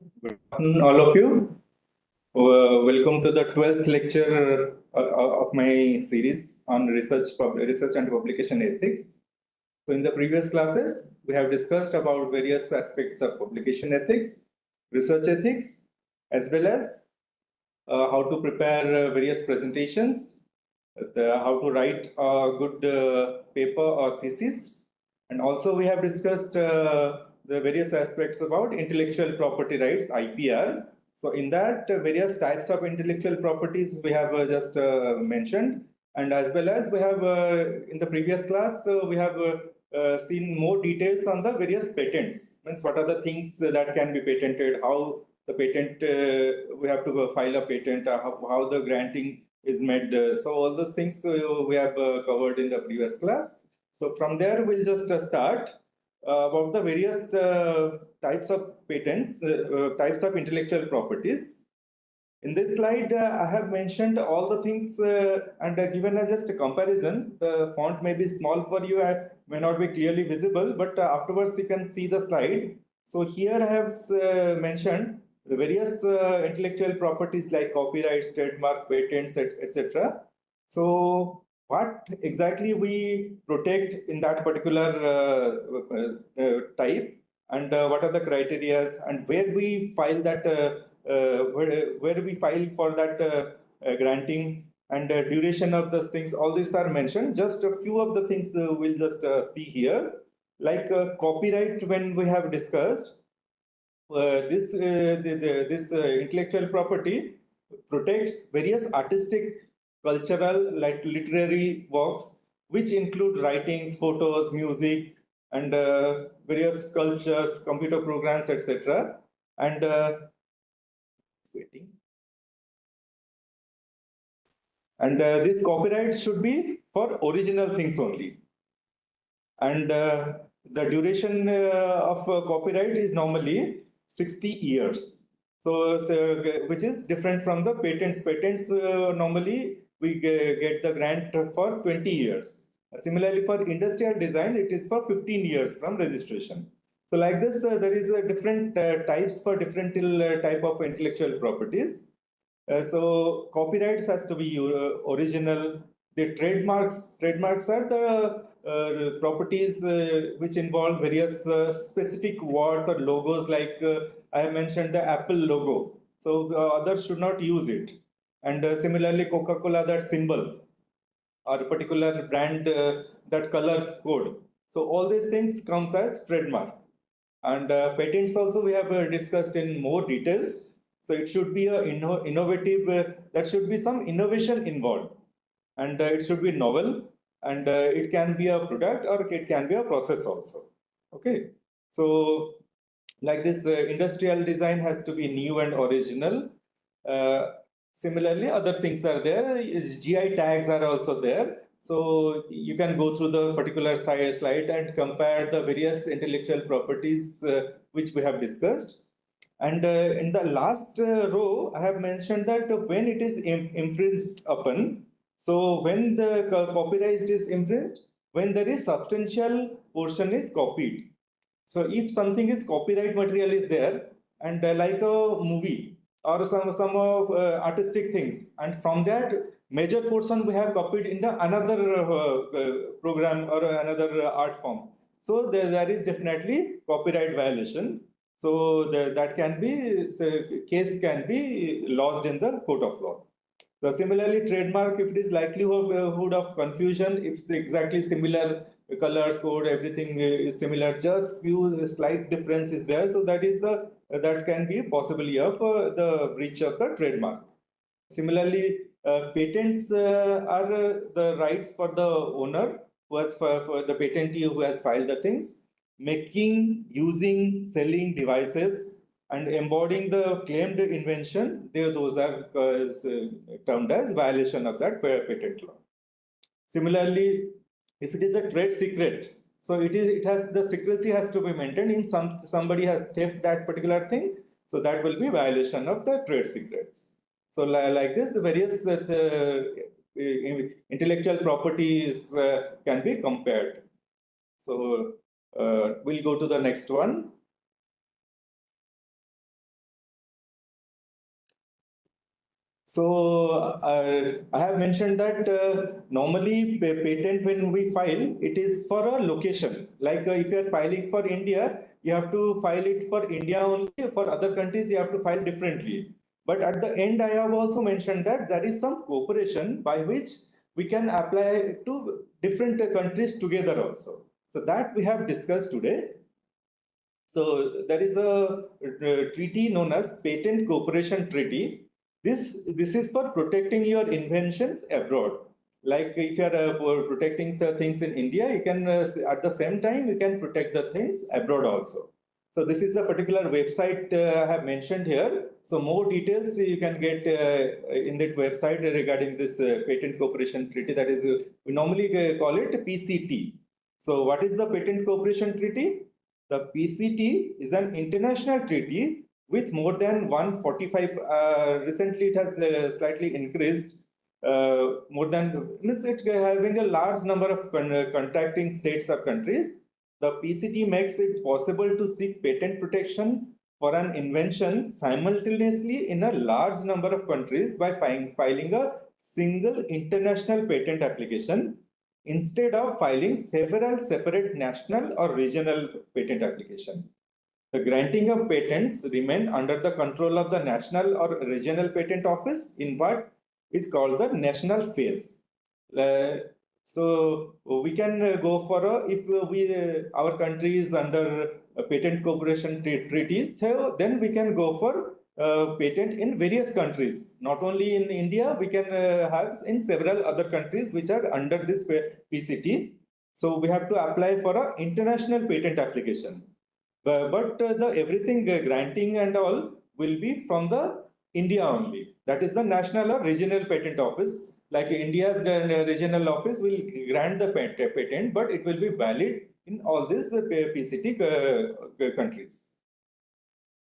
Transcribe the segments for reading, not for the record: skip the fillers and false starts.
Good afternoon, all of you. Welcome to the 12th lecture of my series on research and publication ethics. So in the previous classes, we have discussed about various aspects of publication ethics, research ethics, as well as how to prepare various presentations, how to write a good paper or thesis, and also we have discussed the various aspects about intellectual property rights, IPR. So in that, various types of intellectual properties we have just mentioned, and as well as we have in the previous class we have seen more details on the various patents. Means what are the things that can be patented, how the patent we have to file a patent, how the granting is made. So all those things we have covered in the previous class. So from there we'll just start about the various types of patents, types of intellectual properties. In this slide, I have mentioned all the things and given as just a comparison. The font may be small for you, may not be clearly visible, but afterwards you can see the slide. So here I have mentioned the various intellectual properties like copyrights, trademark, patents, etc. So what exactly we protect in that particular type, and what are the criterias, and where we file that where we file for that granting, and duration of those things, all these are mentioned. Just a few of the things we'll just see here, like copyright. When we have discussed this intellectual property protects various artistic, cultural, like literary works, which include writings, photos, music, and various sculptures, computer programs, etc. And waiting. And this copyright should be for original things only. And the duration of copyright is normally 60 years. So, which is different from the patents. Patents normally we get the grant for 20 years. Similarly, for industrial design, it is for 15 years from registration. So, like this, there is different types for different type of intellectual properties. So copyrights has to be original. The trademarks are the properties which involve various specific words or logos, like I have mentioned the Apple logo. So others should not use it. And similarly, Coca-Cola, that symbol or a particular brand, that color code. So all these things comes as trademark. And patents also we have discussed in more details. So it should be a innovative, there should be some innovation involved, and it should be novel, and it can be a product or it can be a process also. Okay, so like this, industrial design has to be new and original. Uh, Similarly, other things are there. GI tags are also there. So you can go through the particular slide and compare the various intellectual properties which we have discussed. And in the last row, I have mentioned that when it is infringed upon, so when the copyright is infringed, when there is substantial portion is copied. So if something is copyright material is there, and like a movie or some of artistic things, and from that major portion we have copied in the another program or another art form. So there is definitely copyright violation. So that can be, so case can be lodged in the court of law. So similarly, trademark, if it is likelihood of confusion, if it's exactly similar colors, code, everything is similar, just few slight difference is there. So that is the that can be possibly of the breach of the trademark. Similarly, patents are the rights for the owner who has for the patentee who has filed the things, making, using, selling devices, and embodying the claimed invention. Those are termed as violation of that patent law. Similarly, if it is a trade secret, so it has the secrecy has to be maintained. In somebody has theft that particular thing, so that will be violation of the trade secrets. So like this, the various intellectual properties can be compared. So we'll go to the next one. So I have mentioned that normally patent when we file, it is for a location. Like if you are filing for India, you have to file it for India only. For other countries, you have to file differently. But at the end, I have also mentioned that there is some cooperation by which we can apply to different countries together also. So that we have discussed today. So there is a treaty known as Patent Cooperation Treaty. This is for protecting your inventions abroad. Like if you are protecting the things in India, you can at the same time you can protect the things abroad also. So this is a particular website I have mentioned here. So more details you can get in that website regarding this Patent Cooperation Treaty. That is, we normally call it PCT. So what is the Patent Cooperation Treaty? The PCT is an international treaty with more than 145. Recently, it has slightly increased. More than means it having a large number of contracting states or countries. The PCT makes it possible to seek patent protection for an invention simultaneously in a large number of countries by filing a single international patent application instead of filing several separate national or regional patent application. The granting of patents remain under the control of the national or regional patent office in what is called the national phase. Uh, so we can go for if our country is under a patent cooperation treaty, so then we can go for patent in various countries. Not only in India, we can have in several other countries which are under this PCT. So we have to apply for an international patent application. But the everything granting and all will be from the India only. That is the national or regional patent office. Like India's regional office will grant the patent, but it will be valid in all these PCT countries.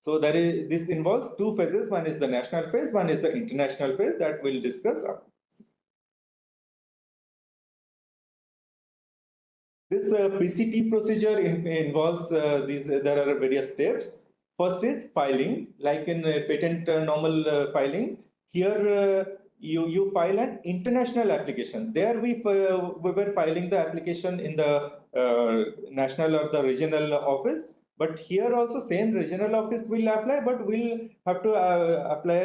So this involves two phases. One is the national phase, one is the international phase that we'll discuss after. This PCT procedure involves there are various steps. First is filing, like in patent normal filing. Here you file an international application. There we were filing the application in the national or the regional office. But here also same regional office will apply, but we'll have to apply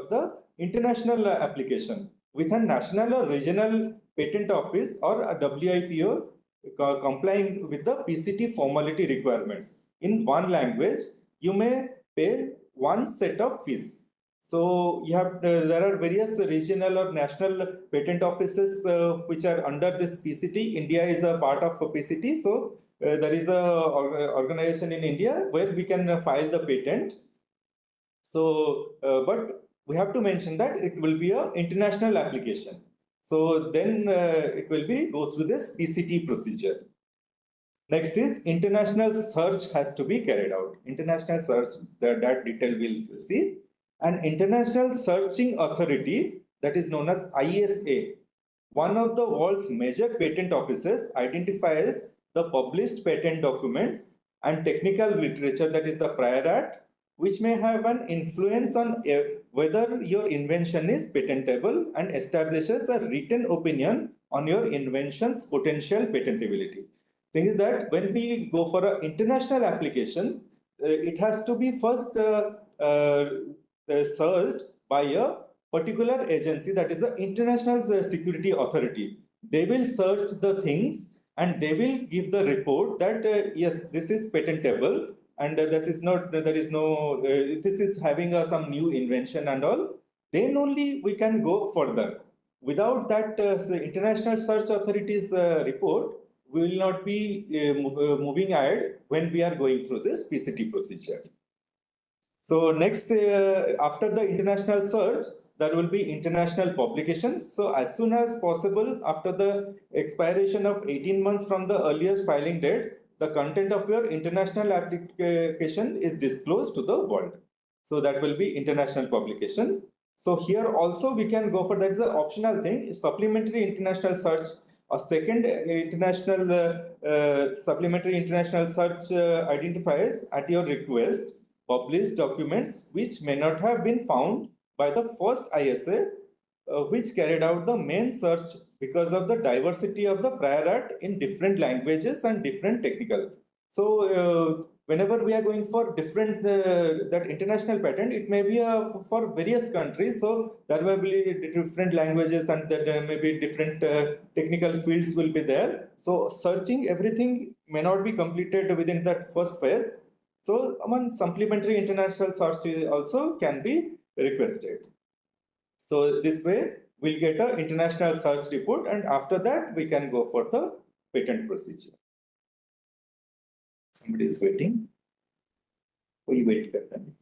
the international application with a national or regional patent office or a WIPO complying with the PCT formality requirements. In one language, you may pay one set of fees. So you have there are various regional or national patent offices which are under this PCT. India is a part of PCT, so there is a organization in India where we can file the patent. So, but we have to mention that it will be an international application. So then it will be go through this PCT procedure. Next is international search has to be carried out. International search, that detail we'll see. An international searching authority that is known as ISA, one of the world's major patent offices, identifies the published patent documents and technical literature, that is the prior art, which may have an influence on whether your invention is patentable and establishes a written opinion on your invention's potential patentability. Thing is that when we go for an international application, it has to be first searched by a particular agency, that is the International Security Authority. They will search the things and they will give the report that yes, this is patentable and this is not, there is no, this is having some new invention and all. Then only we can go further. Without that International Search Authority's report, we will not be moving ahead when we are going through this PCT procedure. So next, after the international search, there will be international publication. So as soon as possible, after the expiration of 18 months from the earliest filing date, the content of your international application is disclosed to the world. So that will be international publication. So here also we can go for, that's the optional thing, supplementary international search. A second international supplementary international search identifies at your request published documents which may not have been found by the first ISA, which carried out the main search because of the diversity of the prior art in different languages and different technical. So whenever we are going for different that international patent, it may be for various countries. So there will be different languages and there may be different technical fields will be there. So searching everything may not be completed within that first phase. So one supplementary international search also can be requested. So this way we'll get an international search report, and after that we can go for the patent procedure. Somebody is waiting. We wait for them.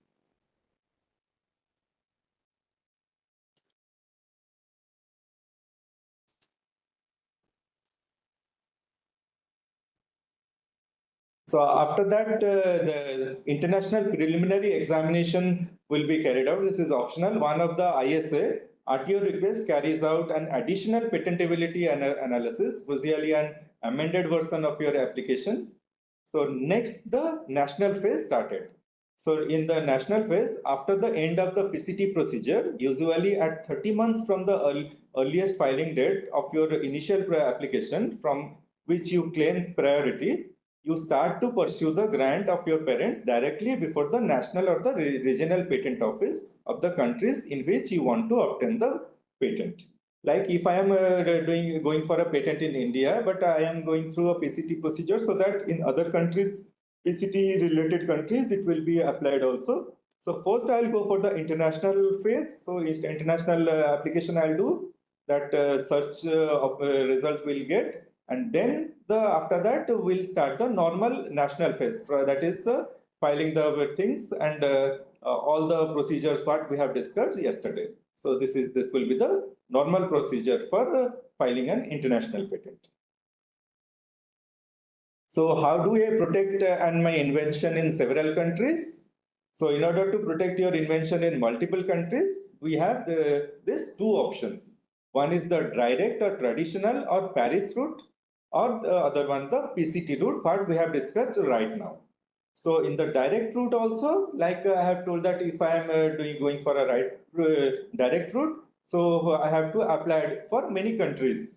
So after that, the international preliminary examination will be carried out. This is optional. One of the ISA RTO request carries out an additional patentability analysis, usually an amended version of your application. So next, the national phase started. So in the national phase, after the end of the PCT procedure, usually at 30 months from the earliest filing date of your initial application from which you claim priority, you start to pursue the grant of your parents directly before the national or the regional patent office of the countries in which you want to obtain the patent. Like if I am going for a patent in India, but I am going through a PCT procedure so that in other countries, PCT related countries, it will be applied also. So first I'll go for the international phase. So international application I'll do, that search of result will get, and then after that we'll start the normal national phase. That is the filing the things and all the procedures what we have discussed yesterday. So this will be the normal procedure for filing an international patent. So how do I protect and my invention in several countries? So in order to protect your invention in multiple countries, we have these two options. One is the direct or traditional or Paris route, or the other one, the PCT route, what we have discussed right now. So in the direct route also, like I have told that if I am going for a direct route, so I have to apply for many countries.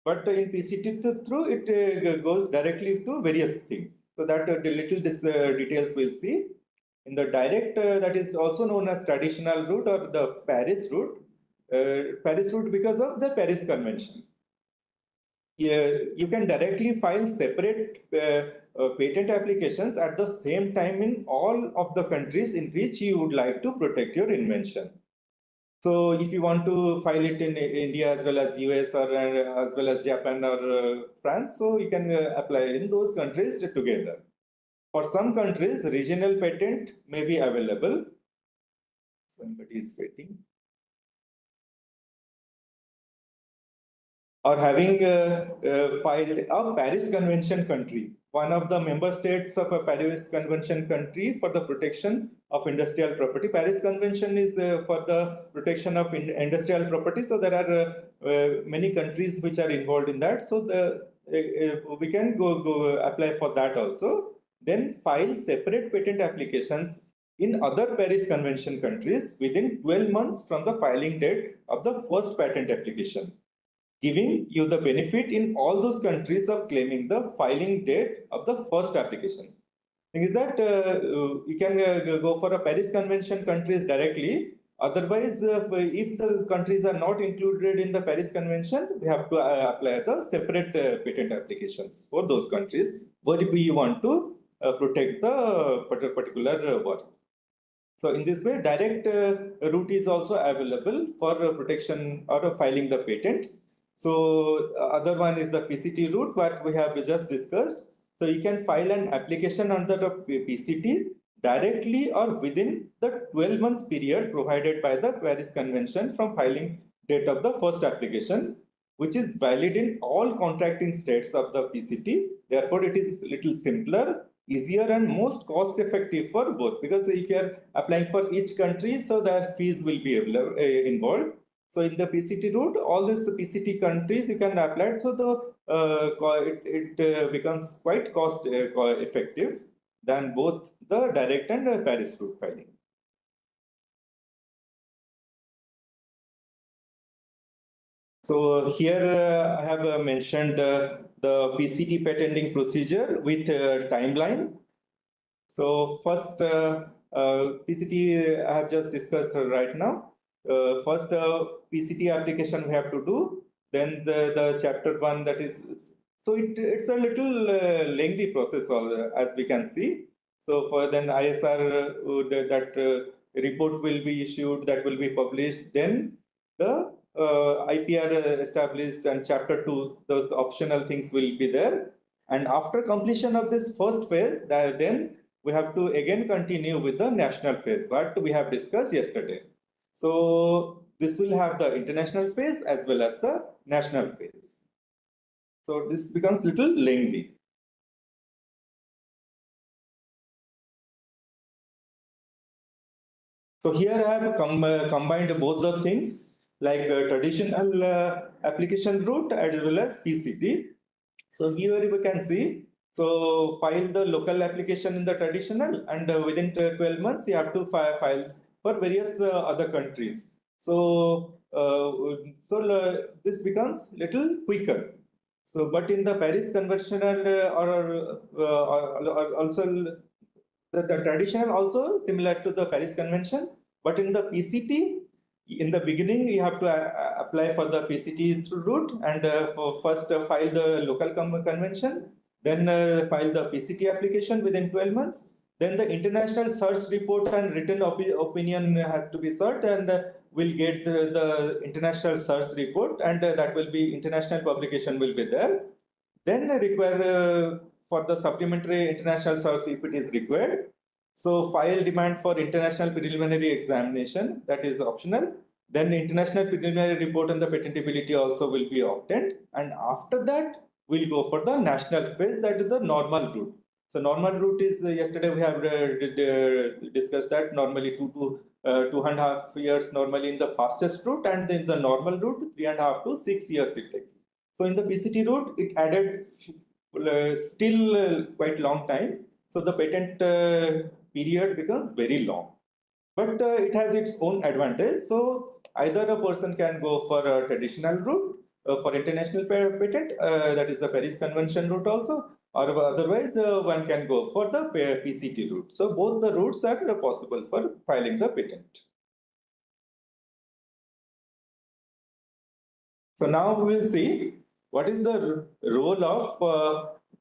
But in PCT through, it goes directly to various things. So that the little details we'll see. In the direct, that is also known as traditional route or the Paris route. Paris route because of the Paris Convention. You can directly file separate patent applications at the same time in all of the countries in which you would like to protect your invention. So if you want to file it in India as well as US or as well as Japan or France, so you can apply in those countries together. For some countries, regional patent may be available. Somebody is waiting. Or having filed a Paris Convention country, one of the member states of a Paris Convention country for the protection of industrial property. Paris Convention is for the protection of industrial property. So there are many countries which are involved in that. So we can go apply for that also. Then file separate patent applications in other Paris Convention countries within 12 months from the filing date of the first patent application, giving you the benefit in all those countries of claiming the filing date of the first application. Thing is that you can go for a Paris Convention countries directly. Otherwise, if the countries are not included in the Paris Convention, we have to apply the separate patent applications for those countries where we want to protect the particular work. So in this way, direct route is also available for protection or filing the patent. So other one is the PCT route, what we have just discussed. So you can file an application under the PCT directly or within the 12 months period provided by the Paris Convention from filing date of the first application, which is valid in all contracting states of the PCT. Therefore, it is little simpler, easier, and most cost effective for both, because if you are applying for each country, so their fees will be involved. So in the PCT route, all these PCT countries you can apply. So it becomes quite cost effective than both the direct and Paris route filing. So here I have mentioned the PCT patenting procedure with timeline. So first PCT I have just discussed right now. First PCT application we have to do, then the chapter 1, that is, so it's a little lengthy process as we can see. So for then ISR that report will be issued, that will be published, then the IPR established, and chapter 2, those optional things will be there. And after completion of this first phase, then we have to again continue with the national phase, what we have discussed yesterday. So this will have the international phase as well as the national phase. So this becomes little lengthy. So here I have combined both the things, like traditional application route as well as PCT. So here we can see, so file the local application in the traditional, and within 12 months you have to file for various other countries. So this becomes little quicker. So but in the Paris Convention or also the traditional also similar to the Paris Convention, but in the PCT, in the beginning, you have to apply for the PCT route, and for first file the local convention, then file the PCT application within 12 months. Then the international search report and written opinion has to be served, and we'll get the international search report, and that will be international publication will be there. Then require for the supplementary international search if it is required. So file demand for international preliminary examination, that is optional. Then international preliminary report on the patentability also will be obtained. And after that, we'll go for the national phase, that is the normal route. So normal route is, yesterday we have discussed that normally 2.5 years normally in the fastest route, and in the normal route 3.5 to 6 years it takes. So in the PCT route, it added still quite long time. So the patent period becomes very long. But it has its own advantage. So either a person can go for a traditional route for international patent, that is the Paris Convention route also, or otherwise one can go for the PCT route. So both the routes are possible for filing the patent. So now we will see what is the role of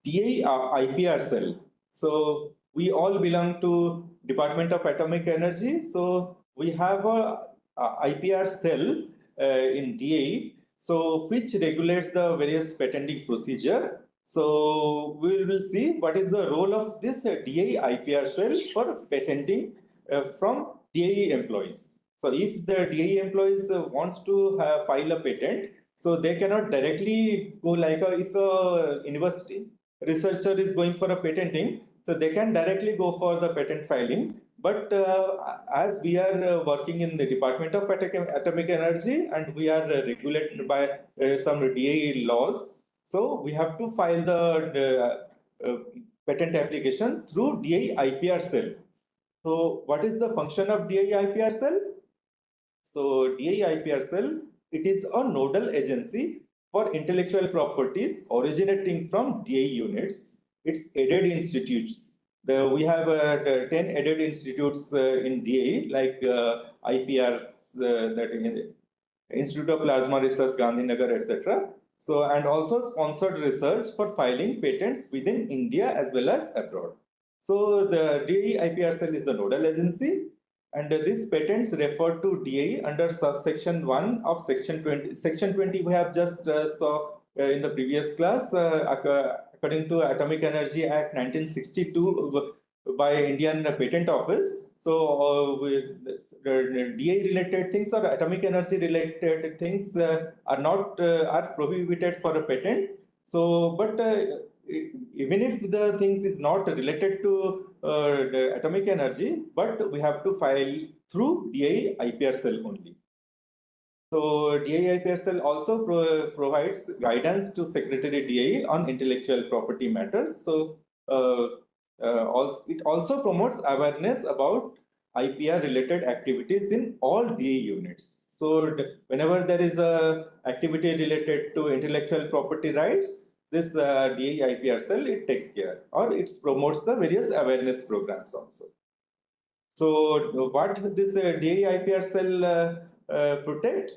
DAI IPR cell. So we all belong to Department of Atomic Energy. So we have a IPR cell in DAI, so which regulates the various patenting procedure. So we will see what is the role of this DAI IPR cell for patenting from DAI employees. So if the DAI employees wants to file a patent, so they cannot directly go like if a university researcher is going for a patenting, so they can directly go for the patent filing. But as we are working in the Department of Atomic Energy, and we are regulated by some DAI laws, so we have to file the patent application through DAI IPR cell. So what is the function of DAI IPR cell? So DAI IPR cell, it is a nodal agency for intellectual properties originating from DAI units, its aided institutes. We have 10 aided institutes in DAI, like IPR, that Institute of Plasma Research, Gandhinagar, etc. So, and also sponsored research for filing patents within India as well as abroad. So the DAI IPR cell is the nodal agency, and these patents refer to DAI under subsection 1 of section 20. Section 20 we have just saw in the previous class, according to Atomic Energy Act 1962 by Indian Patent Office. So DAI related things or atomic energy related things are not are prohibited for a patent. So, but even if the things is not related to the atomic energy, but we have to file through DAI IPR cell only. So DAI IPR cell also provides guidance to Secretary DAI on intellectual property matters. So it also promotes awareness about IPR related activities in all DAI units. So whenever there is a activity related to intellectual property rights, this DAE IPR cell, it takes care, or it promotes the various awareness programs also. So what this DAE IPR cell protect?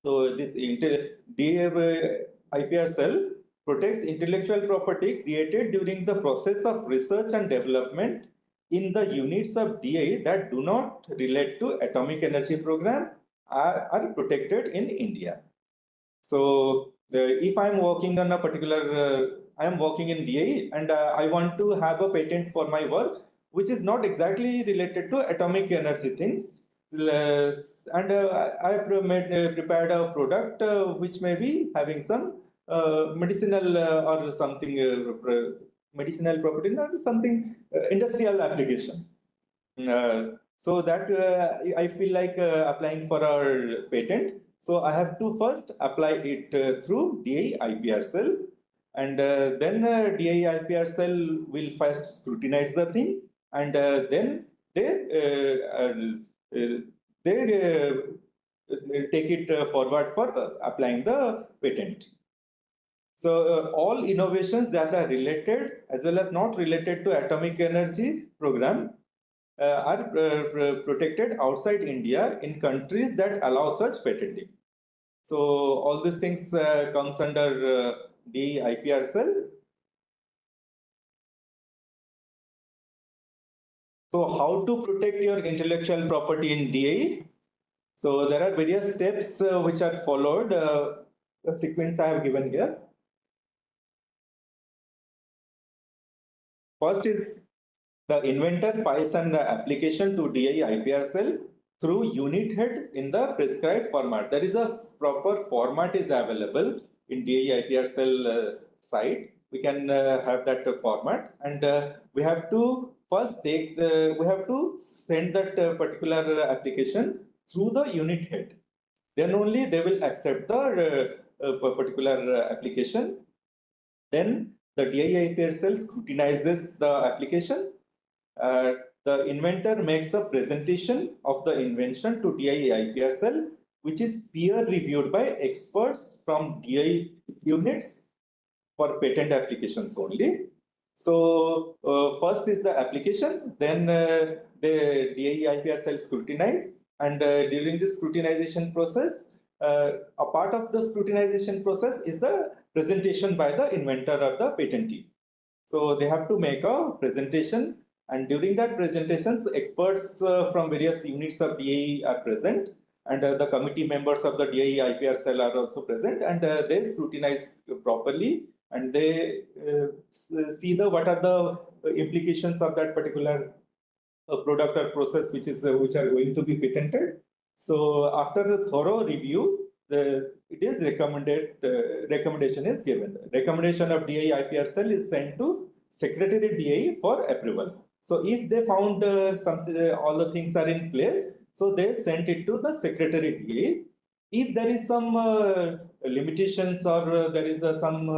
So this DAE IPR cell protects intellectual property created during the process of research and development in the units of DAE that do not relate to atomic energy program are protected in India. So if I'm working on a particular, I am working in DAE and I want to have a patent for my work, which is not exactly related to atomic energy things. And I have prepared a product which may be having some medicinal or something medicinal property or something industrial application. So that I feel like applying for our patent. So I have to first apply it through DAE IPR cell, and then DAE IPR cell will first scrutinize the thing, and then they take it forward for applying the patent. So all innovations that are related as well as not related to atomic energy program are protected outside India in countries that allow such patenting. So all these things comes under the IPR cell. So how to protect your intellectual property in DAE? So there are various steps which are followed. The sequence I have given here. First is the inventor files an application to DAE IPR cell through unit head in the prescribed format. There is a proper format is available in DAE IPR cell site. We can have that format, and we have to first we have to send that particular application through the unit head. Then only they will accept the particular application. Then the DAE IPR cell scrutinizes the application. The inventor makes a presentation of the invention to DAE IPR cell, which is peer reviewed by experts from DAE units for patent applications only. So first is the application, then the DAE IPR cell scrutinize, and during this scrutinization process, a part of the scrutinization process is the presentation by the inventor or the patentee. So they have to make a presentation, and during that presentations, experts from various units of DAE are present, and the committee members of the DAE IPR cell are also present, and they scrutinize properly, and they see what are the implications of that particular product or process which are going to be patented. So after a thorough review, it is recommended recommendation is given. Recommendation of DAE IPR cell is sent to Secretary DAE for approval. So if they found something, all the things are in place, so they sent it to the Secretary DAE. If there is some limitations or there is some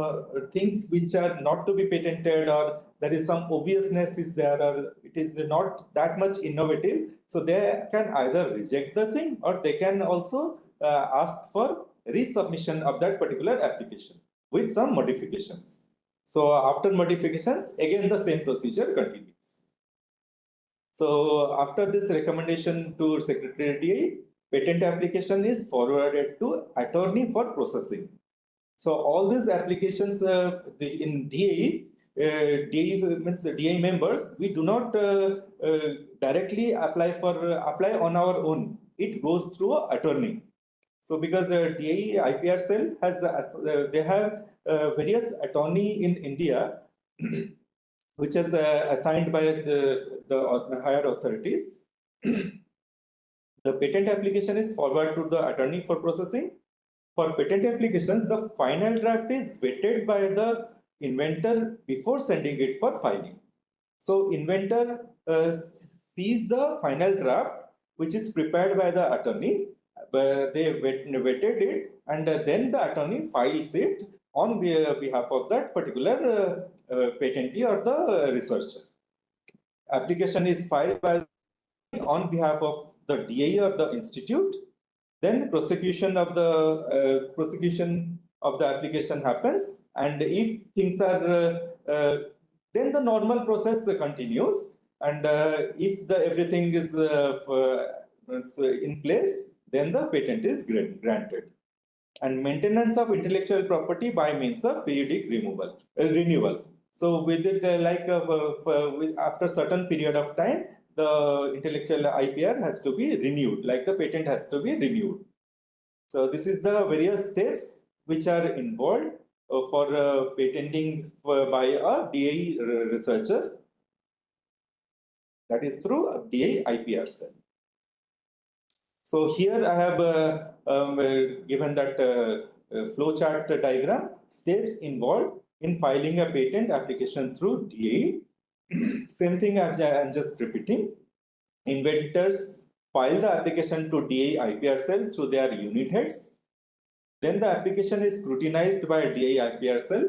things which are not to be patented, or there is some obviousness is there, or it is not that much innovative, so they can either reject the thing or they can also ask for resubmission of that particular application with some modifications. So after modifications, again the same procedure continues. So after this recommendation to Secretary DAE, patent application is forwarded to attorney for processing. So all these applications in DAE, DAE means the DAE members, we do not directly apply on our own. It goes through an attorney. So because the DAE IPR cell has they have various attorney in India, which is assigned by the higher authorities. The patent application is forwarded to the attorney for processing. For patent applications, the final draft is vetted by the inventor before sending it for filing. So inventor sees the final draft, which is prepared by the attorney. They vetted it, and then the attorney files it on behalf of that particular patentee or the researcher. Application is filed by on behalf of the DAE or the institute, Then prosecution of the application happens, and if things are then the normal process continues, and if the everything is in place, then the patent is granted. And maintenance of intellectual property by means of periodic renewal. So with it, after certain period of time, the intellectual IPR has to be renewed, like the patent has to be renewed. So this is the various steps which are involved for patenting by a DAE researcher, that is through a DAE IPR cell. So here I have given that flowchart diagram, steps involved in filing a patent application through DAE. Same thing I'm just repeating. Inventors file the application to DAE IPR cell through their unit heads. Then the application is scrutinized by DAE IPR cell.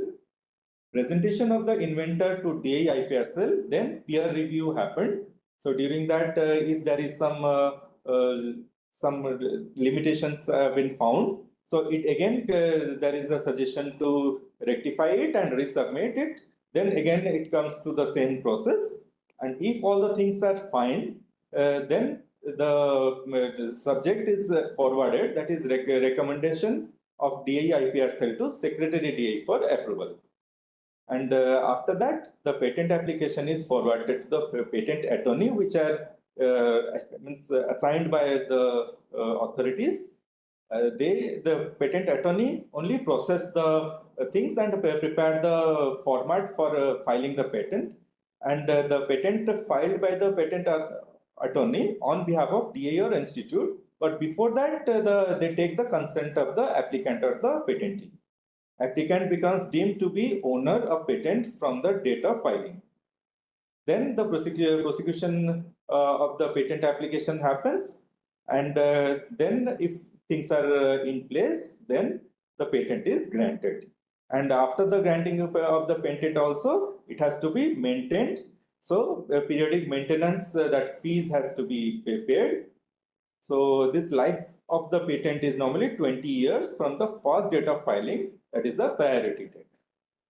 Presentation of the inventor to DAE IPR cell, then peer review happened. So during that, if there is some limitations have been found, so it again there is a suggestion to rectify it and resubmit it. Then again it comes to the same process, and if all the things are fine, then the subject is forwarded, that is recommendation of DAE IPR cell to Secretary DAE for approval. And after that, the patent application is forwarded to the patent attorney, which are assigned by the authorities. The patent attorney only process the things and prepare the format for filing the patent. And the patent filed by the patent attorney on behalf of DA or institute. But before that, they take the consent of the applicant or the patentee. Applicant becomes deemed to be owner of patent from the date of filing. Then the prosecution of the patent application happens, and then if things are in place, then the patent is granted. And after the granting of the patent also, it has to be maintained. So periodic maintenance, that fees has to be paid. So this life of the patent is normally 20 years from the first date of filing, that is the priority date.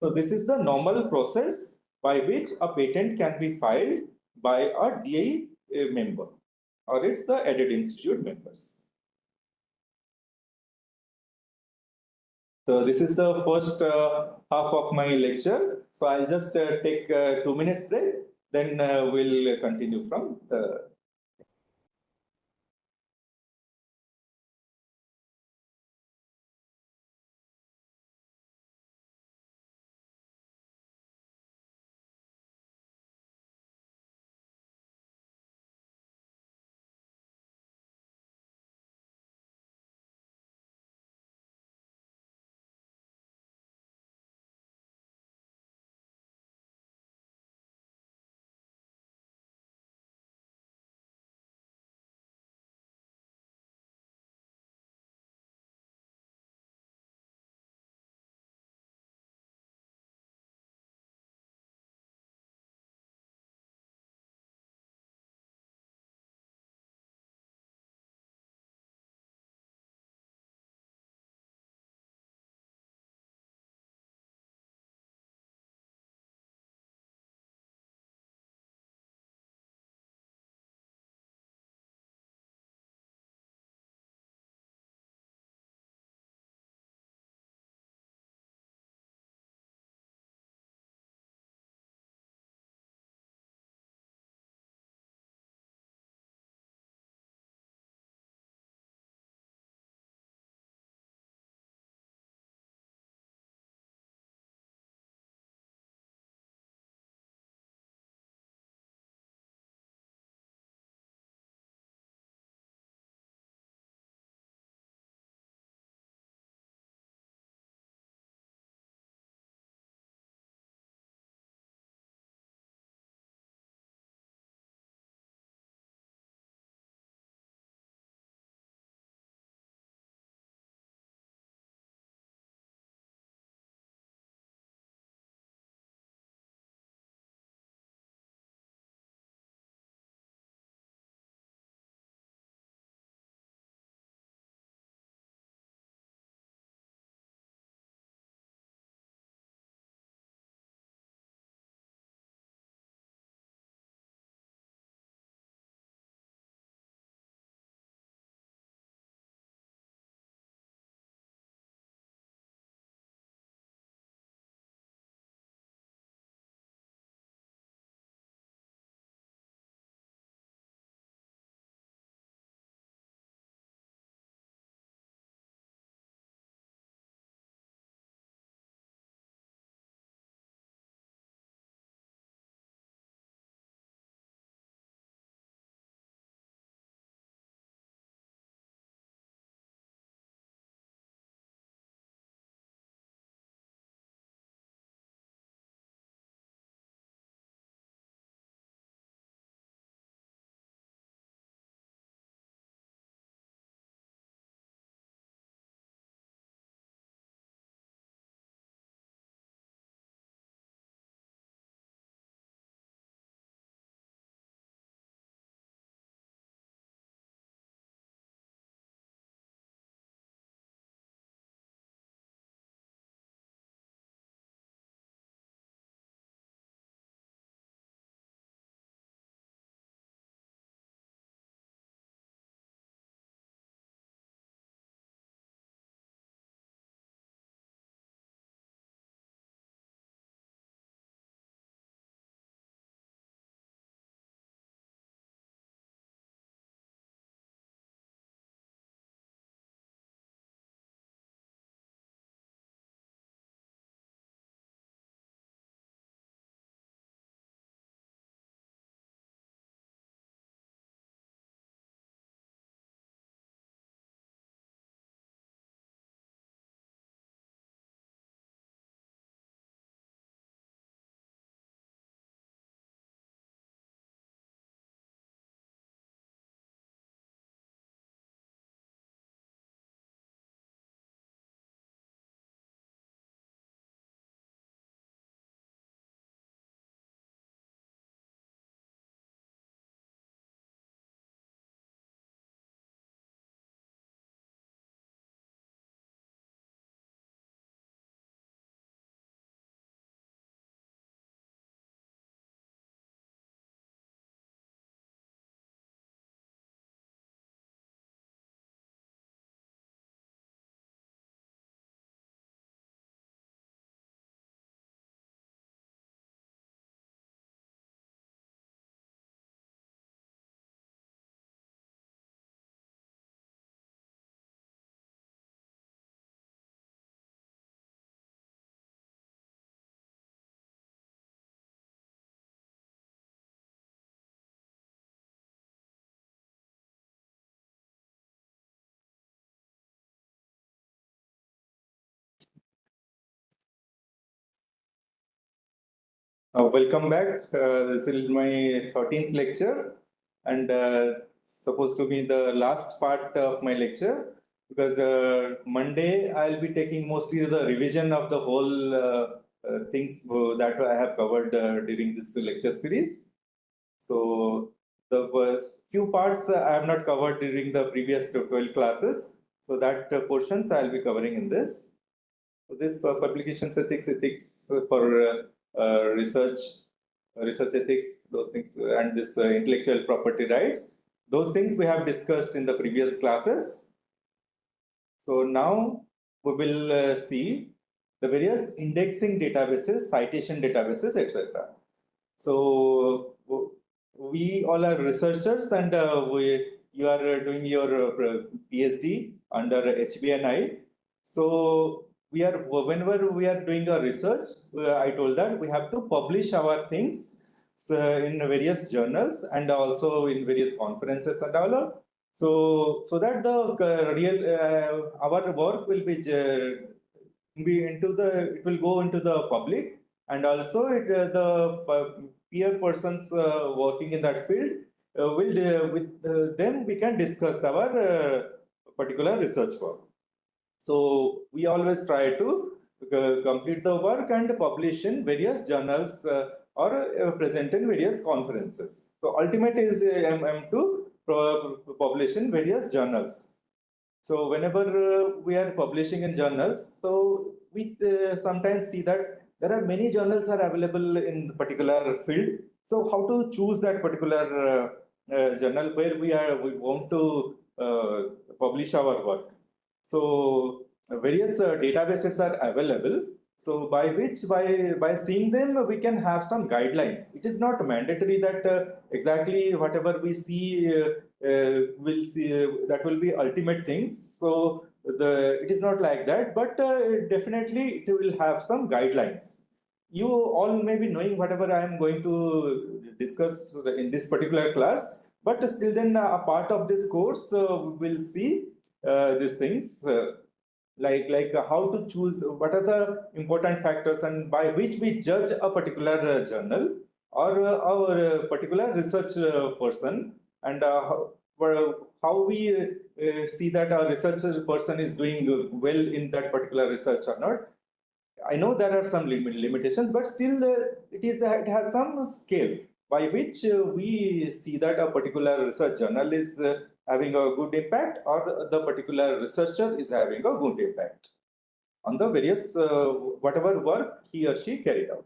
So this is the normal process by which a patent can be filed by a DAE member, or it's the added institute members. So this is the first half of my lecture. So I'll just take 2 minutes break, then we'll continue from the Welcome back. This is my 13th lecture and supposed to be the last part of my lecture because Monday I'll be taking mostly the revision of the whole things that I have covered during this lecture series. So the few parts I have not covered during the previous 12 classes. So that portions I'll be covering in this. So this publications ethics for research, research ethics, those things, and this intellectual property rights. Those things we have discussed in the previous classes. So now we will see the various indexing databases, citation databases, etc. So we all are researchers, and you are doing your PhD under HBNI. So we are whenever we are doing a research, I told that we have to publish our things in various journals and also in various conferences and all. So that the real our work will be into the it will go into the public, and also the peer persons working in that field will with them we can discuss our particular research work. So we always try to complete the work and publish in various journals or present in various conferences. So ultimate is aim to publish in various journals. So whenever we are publishing in journals, so we sometimes see that there are many journals are available in the particular field. So how to choose that particular journal where we want to publish our work. So various databases are available. So by which by seeing them we can have some guidelines. It is not mandatory that exactly whatever we see will see that will be ultimate things. So it is not like that, but definitely it will have some guidelines. You all may be knowing whatever I am going to discuss in this particular class, but still then a part of this course we will see these things how to choose what are the important factors and by which we judge a particular journal or our particular research person, and how we see that our research person is doing well in that particular research or not. I know there are some limitations, but still it has some scale by which we see that a particular research journal is having a good impact or the particular researcher is having a good impact on the various whatever work he or she carried out.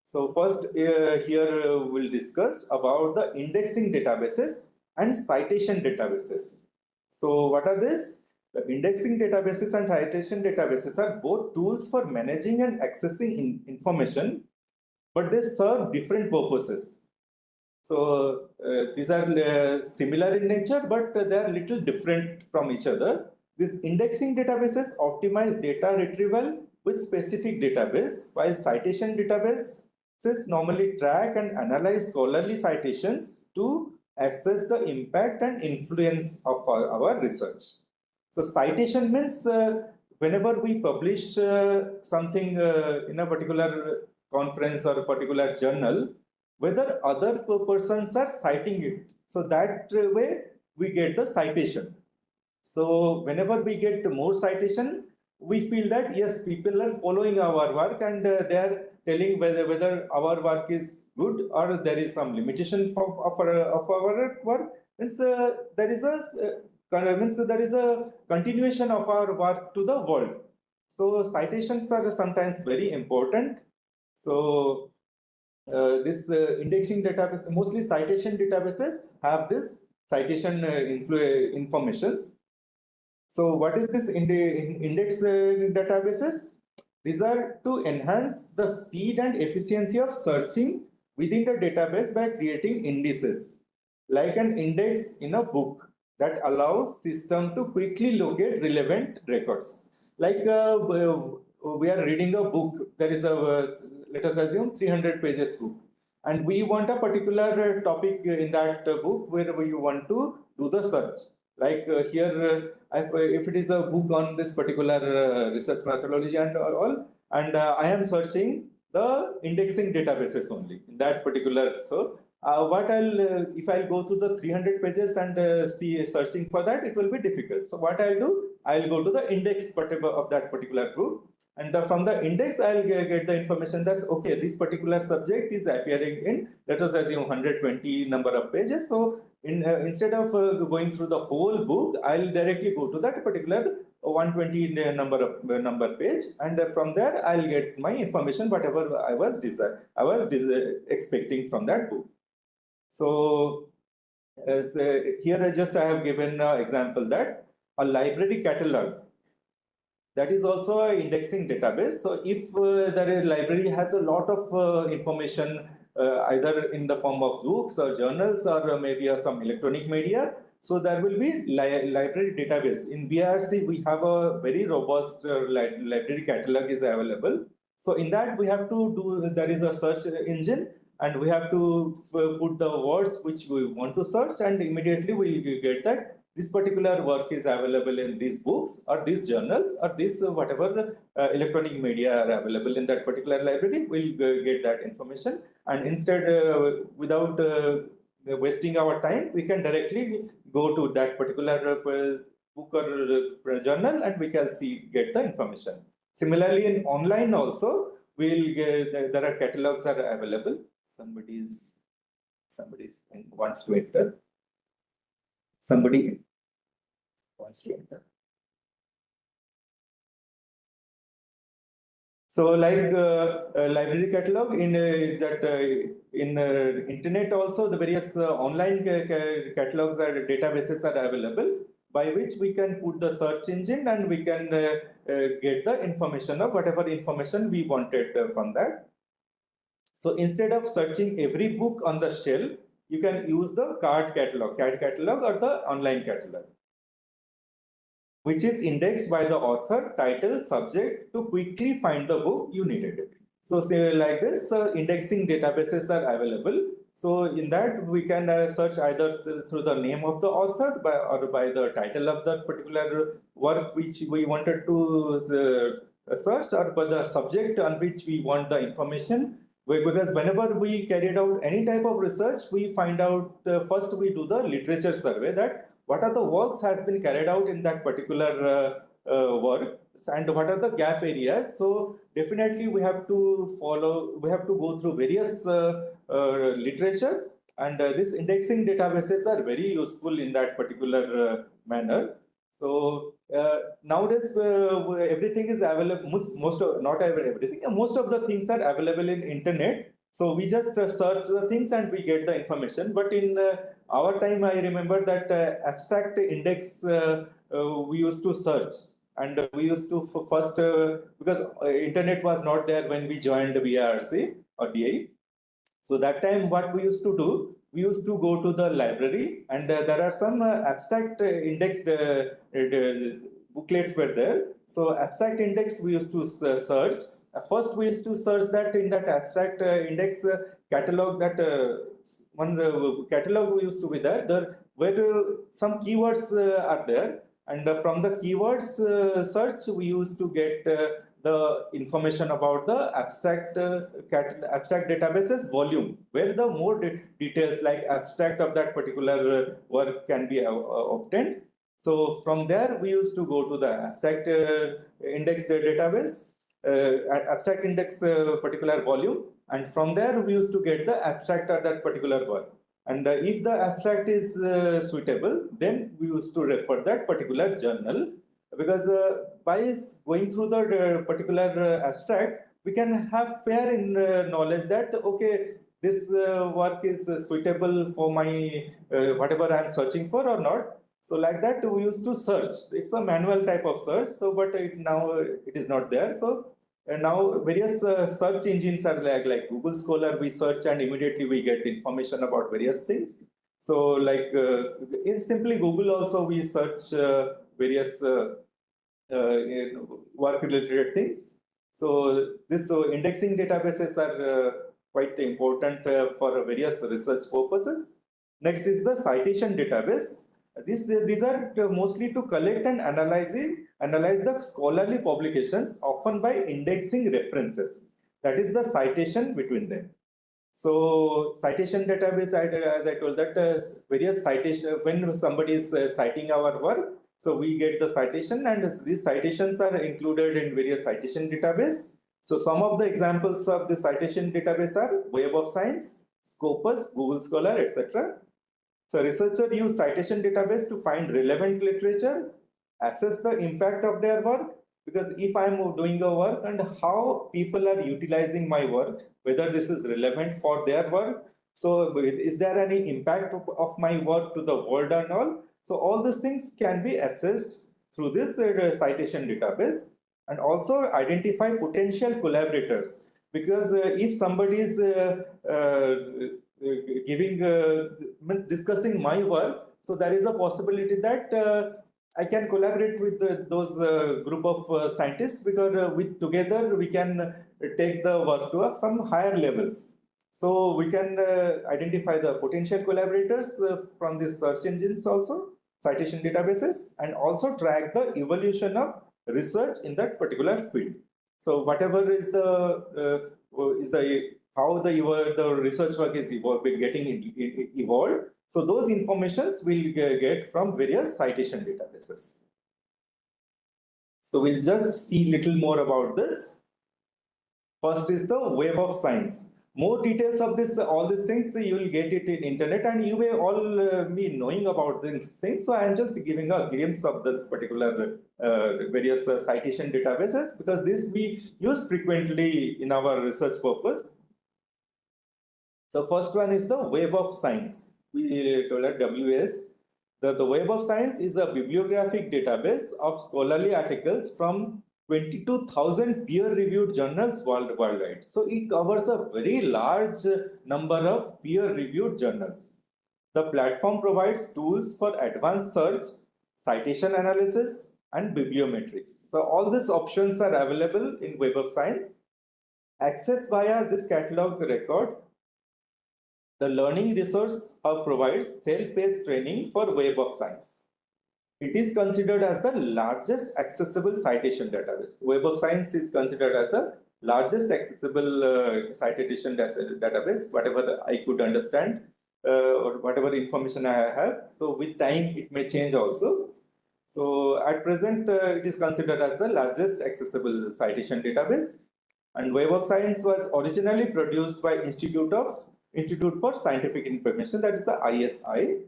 So first here we'll discuss about the indexing databases and citation databases. So what are these? The indexing databases and citation databases are both tools for managing and accessing information, but they serve different purposes. So these are similar in nature, but they are little different from each other. These indexing databases optimize data retrieval with specific database, while citation databases normally track and analyze scholarly citations to assess the impact and influence of our research. So citation means whenever we publish something in a particular conference or a particular journal, whether other persons are citing it. So that way we get the citation. So whenever we get more citation, we feel that yes, people are following our work and they are telling whether our work is good or there is some limitation of our work. Means there is a continuation of our work to the world. So citations are sometimes very important. So this indexing database, mostly citation databases have this citation informations. So what is this index databases? These are to enhance the speed and efficiency of searching within the database by creating indices, like an index in a book that allows system to quickly locate relevant records. Like we are reading a book, there is a, let us assume 300 pages book, and we want a particular topic in that book where we want to do the search. Like here, if it is a book on this particular research methodology and all, and I am searching the indexing databases only in that particular. So what I'll if I'll go to the 300 pages and see searching for that, it will be difficult. So what I'll do, I'll go to the index of that particular group, and from the index I'll get the information that okay, this particular subject is appearing in, let us assume 120 number of pages. So instead of going through the whole book, I'll directly go to that particular 120 number page, and from there I'll get my information whatever I was expecting from that book. So as here I have given an example that a library catalog, that is also an indexing database. So if the library has a lot of information, either in the form of books or journals or maybe some electronic media, so there will be library database. In BIRC, we have a very robust library catalog is available. So in that we have to do, there is a search engine, and we have to put the words which we want to search, and immediately we will get that this particular work is available in these books or these journals or this whatever electronic media are available in that particular library. We'll get that information, and instead without wasting our time, we can directly go to that particular book or journal, and we can get the information. Similarly, in online also, we'll get, there are catalogs are available. Somebody wants to enter. Somebody wants to enter. So, like library catalog in internet also, the various online catalogs or databases are available, by which we can put the search engine and we can get the information of whatever information we wanted from that. So instead of searching every book on the shelf, you can use the CAT catalog or the online catalog, which is indexed by the author, title, subject to quickly find the book you needed. So say like this, indexing databases are available. So in that we can search either through the name of the author or by the title of that particular work which we wanted to search, or by the subject on which we want the information. Because whenever we carried out any type of research, we find out first we do the literature survey, that what are the works has been carried out in that particular work, and what are the gap areas. So definitely we have to go through various literature, and these indexing databases are very useful in that particular manner. So nowadays everything is available. Not everything. Most of the things are available in internet. So we just search the things and we get the information. But in our time, I remember that abstract index we used to search, and we used to first because internet was not there when we joined BIRC or DI. So that time, what we used to do, we used to go to the library, and there are some abstract indexed booklets were there. So abstract index we used to search. First, we used to search that in that abstract index catalog. That one catalog we used to be there. Where some keywords are there, and from the keywords search, we used to get the information about the abstract databases volume, where the more details like abstract of that particular work can be obtained. So from there, we used to go to the abstract index database, abstract index particular volume, and from there we used to get the abstract of that particular work. And if the abstract is suitable, then we used to refer that particular journal, because by going through the particular abstract, we can have fair in knowledge that okay, this work is suitable for my whatever I am searching for or not. So like that, we used to search. It's a manual type of search. So, but now it is not there. So and now various search engines are like Google Scholar. We search and immediately we get information about various things. So like in simply Google also we search various work related things. So indexing databases are quite important for various research purposes. Next is the citation database. These are mostly to collect and analyze the scholarly publications, often by indexing references. That is the citation between them. So citation database, as I told that various citation, when somebody is citing our work, so we get the citation, and these citations are included in various citation database. So some of the examples of the citation database are Web of Science, Scopus, Google Scholar, etc. So researchers use citation database to find relevant literature, assess the impact of their work, because if I'm doing a work and how people are utilizing my work, whether this is relevant for their work, so is there any impact of my work to the world and all? So all these things can be assessed through this citation database, and also identify potential collaborators, because if somebody is giving means discussing my work, so there is a possibility that I can collaborate with those group of scientists, because with together we can take the work to some higher levels. So we can identify the potential collaborators from these search engines also, citation databases, and also track the evolution of research in that particular field. So whatever is the how the research work is getting evolved. So those informations we'll get from various citation databases. So we'll just see little more about this. First is the Web of Science. More details of this, all these things, you will get it in internet, and you may all be knowing about these things. So I am just giving a glimpse of this particular various citation databases, because this we use frequently in our research purpose. So first one is the Web of Science. We told that WS. The Web of Science is a bibliographic database of scholarly articles from 22,000 peer-reviewed journals worldwide. So it covers a very large number of peer-reviewed journals. The platform provides tools for advanced search, citation analysis, and bibliometrics. So all these options are available in Web of Science. Access via this catalog record. The Learning Resource Hub provides self-paced training for Web of Science. It is considered as the largest accessible citation database. Web of Science is considered as the largest accessible citation database, whatever I could understand or whatever information I have. So with time, it may change also. So at present, it is considered as the largest accessible citation database. And Web of Science was originally produced by Institute for Scientific Information, that is the ISI.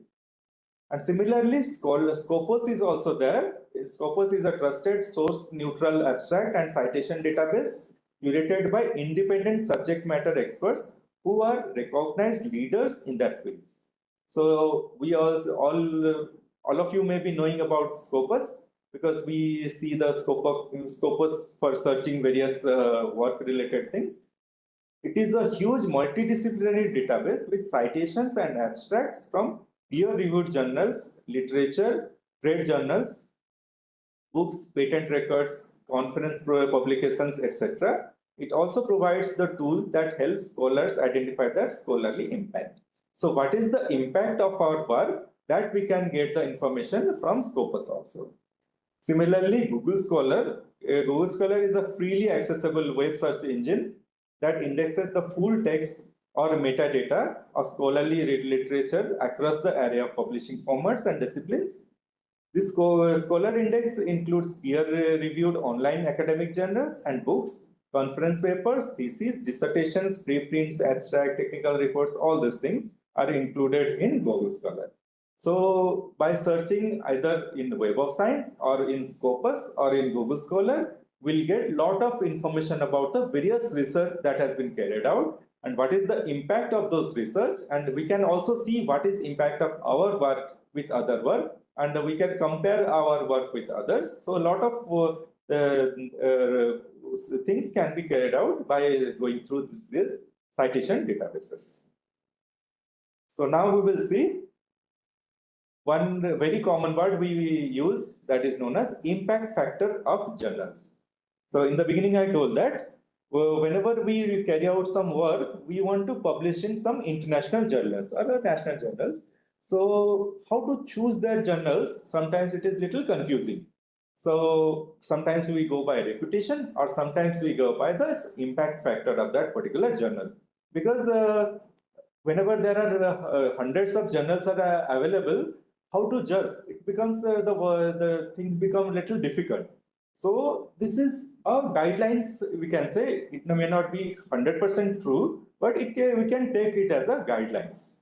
And similarly, Scopus is also there. Scopus is a trusted source neutral abstract and citation database curated by independent subject matter experts who are recognized leaders in their fields. So we also all of you may be knowing about Scopus, because we see the Scopus for searching various work related things. It is a huge multidisciplinary database with citations and abstracts from peer-reviewed journals, literature, trade journals, books, patent records, conference publications, etc. It also provides the tool that helps scholars identify their scholarly impact. So what is the impact of our work? That we can get the information from Scopus also. Similarly, Google Scholar. Google Scholar is a freely accessible web search engine that indexes the full text or metadata of scholarly literature across the array of publishing formats and disciplines. This Scholar Index includes peer-reviewed online academic journals and books, conference papers, theses, dissertations, preprints, abstract, technical reports, all these things are included in Google Scholar. So by searching either in the Web of Science or in Scopus or in Google Scholar, we'll get a lot of information about the various research that has been carried out and what is the impact of those research. And we can also see what is impact of our work with other work, and we can compare our work with others. So a lot of things can be carried out by going through this citation databases. So now we will see one very common word we use, that is known as impact factor of journals. So in the beginning, I told that whenever we carry out some work, we want to publish in some international journals or national journals. So how to choose their journals? Sometimes it is little confusing. So sometimes we go by reputation, or sometimes we go by the impact factor of that particular journal. Because whenever there are hundreds of journals are available, how to judge? It becomes the things become a little difficult. So this is a guidelines, we can say. It may not be 100% true, but we can take it as a guidelines.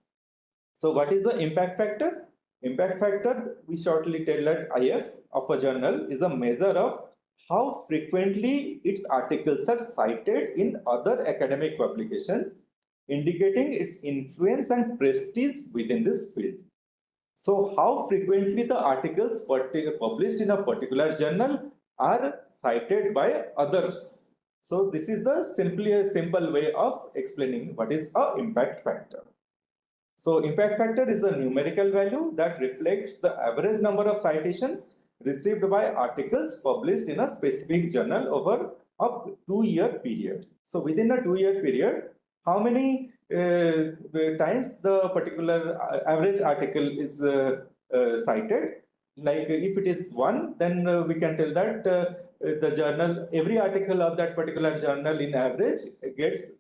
So what is the impact factor? Impact factor, we shortly tell that IF of a journal is a measure of how frequently its articles are cited in other academic publications, indicating its influence and prestige within this field. So how frequently the articles published in a particular journal are cited by others. So this is the simple way of explaining what is a impact factor. So impact factor is a numerical value that reflects the average number of citations received by articles published in a specific journal over a 2-year period. So within a 2-year period, how many times the particular average article is cited? Like if it is 1, then we can tell that the journal, every article of that particular journal in average gets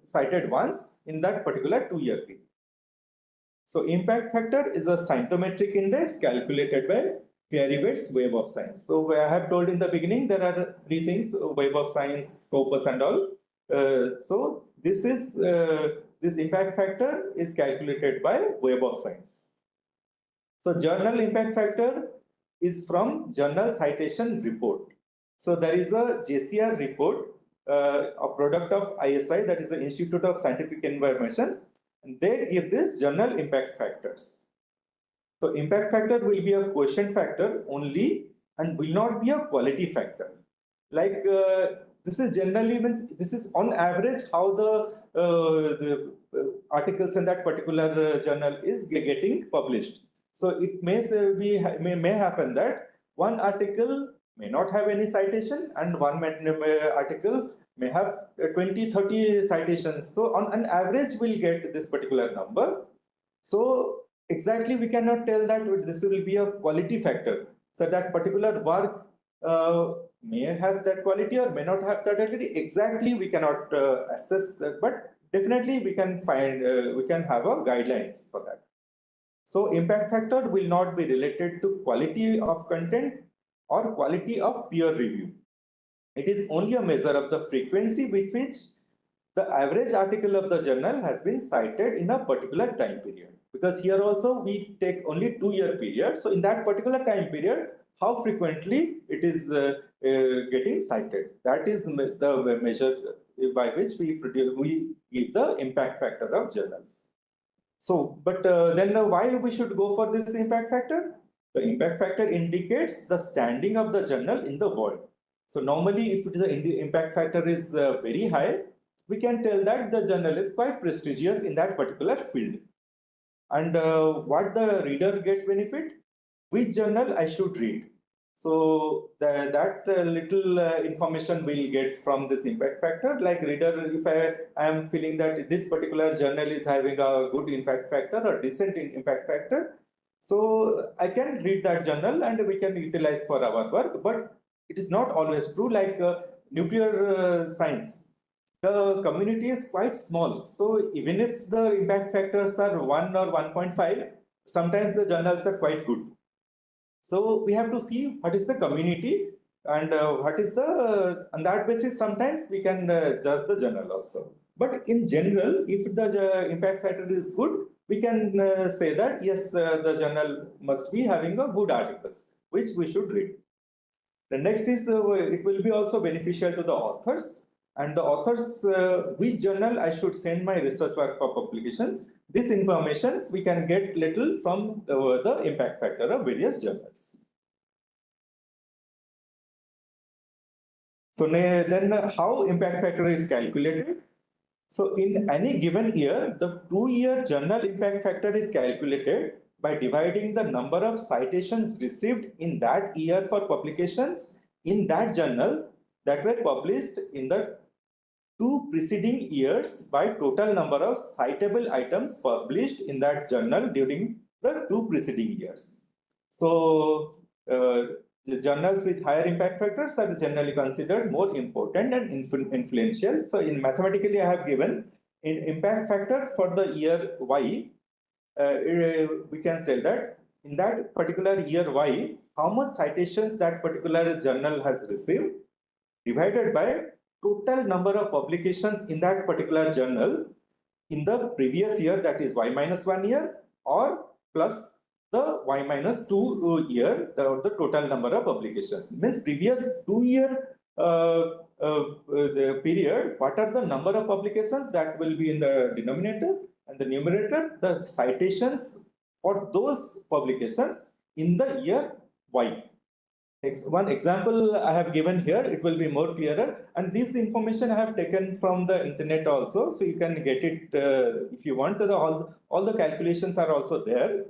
cited once in that particular 2-year period. So impact factor is a scientometric index calculated by Peery-Waite's Web of Science. So I have told in the beginning, there are 3 things: Web of Science, Scopus and all. So this impact factor is calculated by Web of Science. So journal impact factor is from Journal Citation Report. So there is a JCR report, a product of ISI, that is the Institute of Scientific Information. They give this journal impact factors. So impact factor will be a quotient factor only and will not be a quality factor. Like this is generally means this is on average how the articles in that particular journal is getting published. So it may happen that one article may not have any citation and one article may have 20-30 citations. So on an average, we'll get this particular number. So exactly we cannot tell that this will be a quality factor. So that particular work may have that quality or may not have that quality. Exactly we cannot assess that, but definitely we can find, we can have a guidelines for that. So impact factor will not be related to quality of content or quality of peer review. It is only a measure of the frequency with which the average article of the journal has been cited in a particular time period. Because here also we take only 2-year period. So in that particular time period, how frequently it is getting cited. That is the measure by which we give the impact factor of journals. So, but then why we should go for this impact factor? The impact factor indicates the standing of the journal in the world. So normally, if it is the impact factor is very high, we can tell that the journal is quite prestigious in that particular field. And what the reader gets benefit? Which journal I should read? So that little information we'll get from this impact factor. Like reader, if I am feeling that this particular journal is having a good impact factor or decent impact factor, so I can read that journal and we can utilize for our work. But it is not always true. Like nuclear science, the community is quite small. So even if the impact factors are 1 or 1.5, sometimes the journals are quite good. So we have to see what is the community and what is the, on that basis, sometimes we can judge the journal also. But in general, if the impact factor is good, we can say that yes, the journal must be having a good articles, which we should read. The next is it will be also beneficial to the authors, and the authors which journal I should send my research work for publications. This information we can get little from the impact factor of various journals. So then how impact factor is calculated? So in any given year, the 2-year journal impact factor is calculated by dividing the number of citations received in that year for publications in that journal that were published in the 2 preceding years by total number of citable items published in that journal during the 2 preceding years. So the journals with higher impact factors are generally considered more important and influential. So in mathematically, I have given in impact factor for the year Y, we can tell that in that particular year Y, how much citations that particular journal has received divided by total number of publications in that particular journal in the previous year, that is Y minus 1 year, or plus the Y minus 2 year, the total number of publications. Means previous 2 year the period, what are the number of publications that will be in the denominator, and the numerator, the citations for those publications in the year Y. One example I have given here, it will be more clearer. And this information I have taken from the internet also. So you can get it if you want. All the calculations are also there.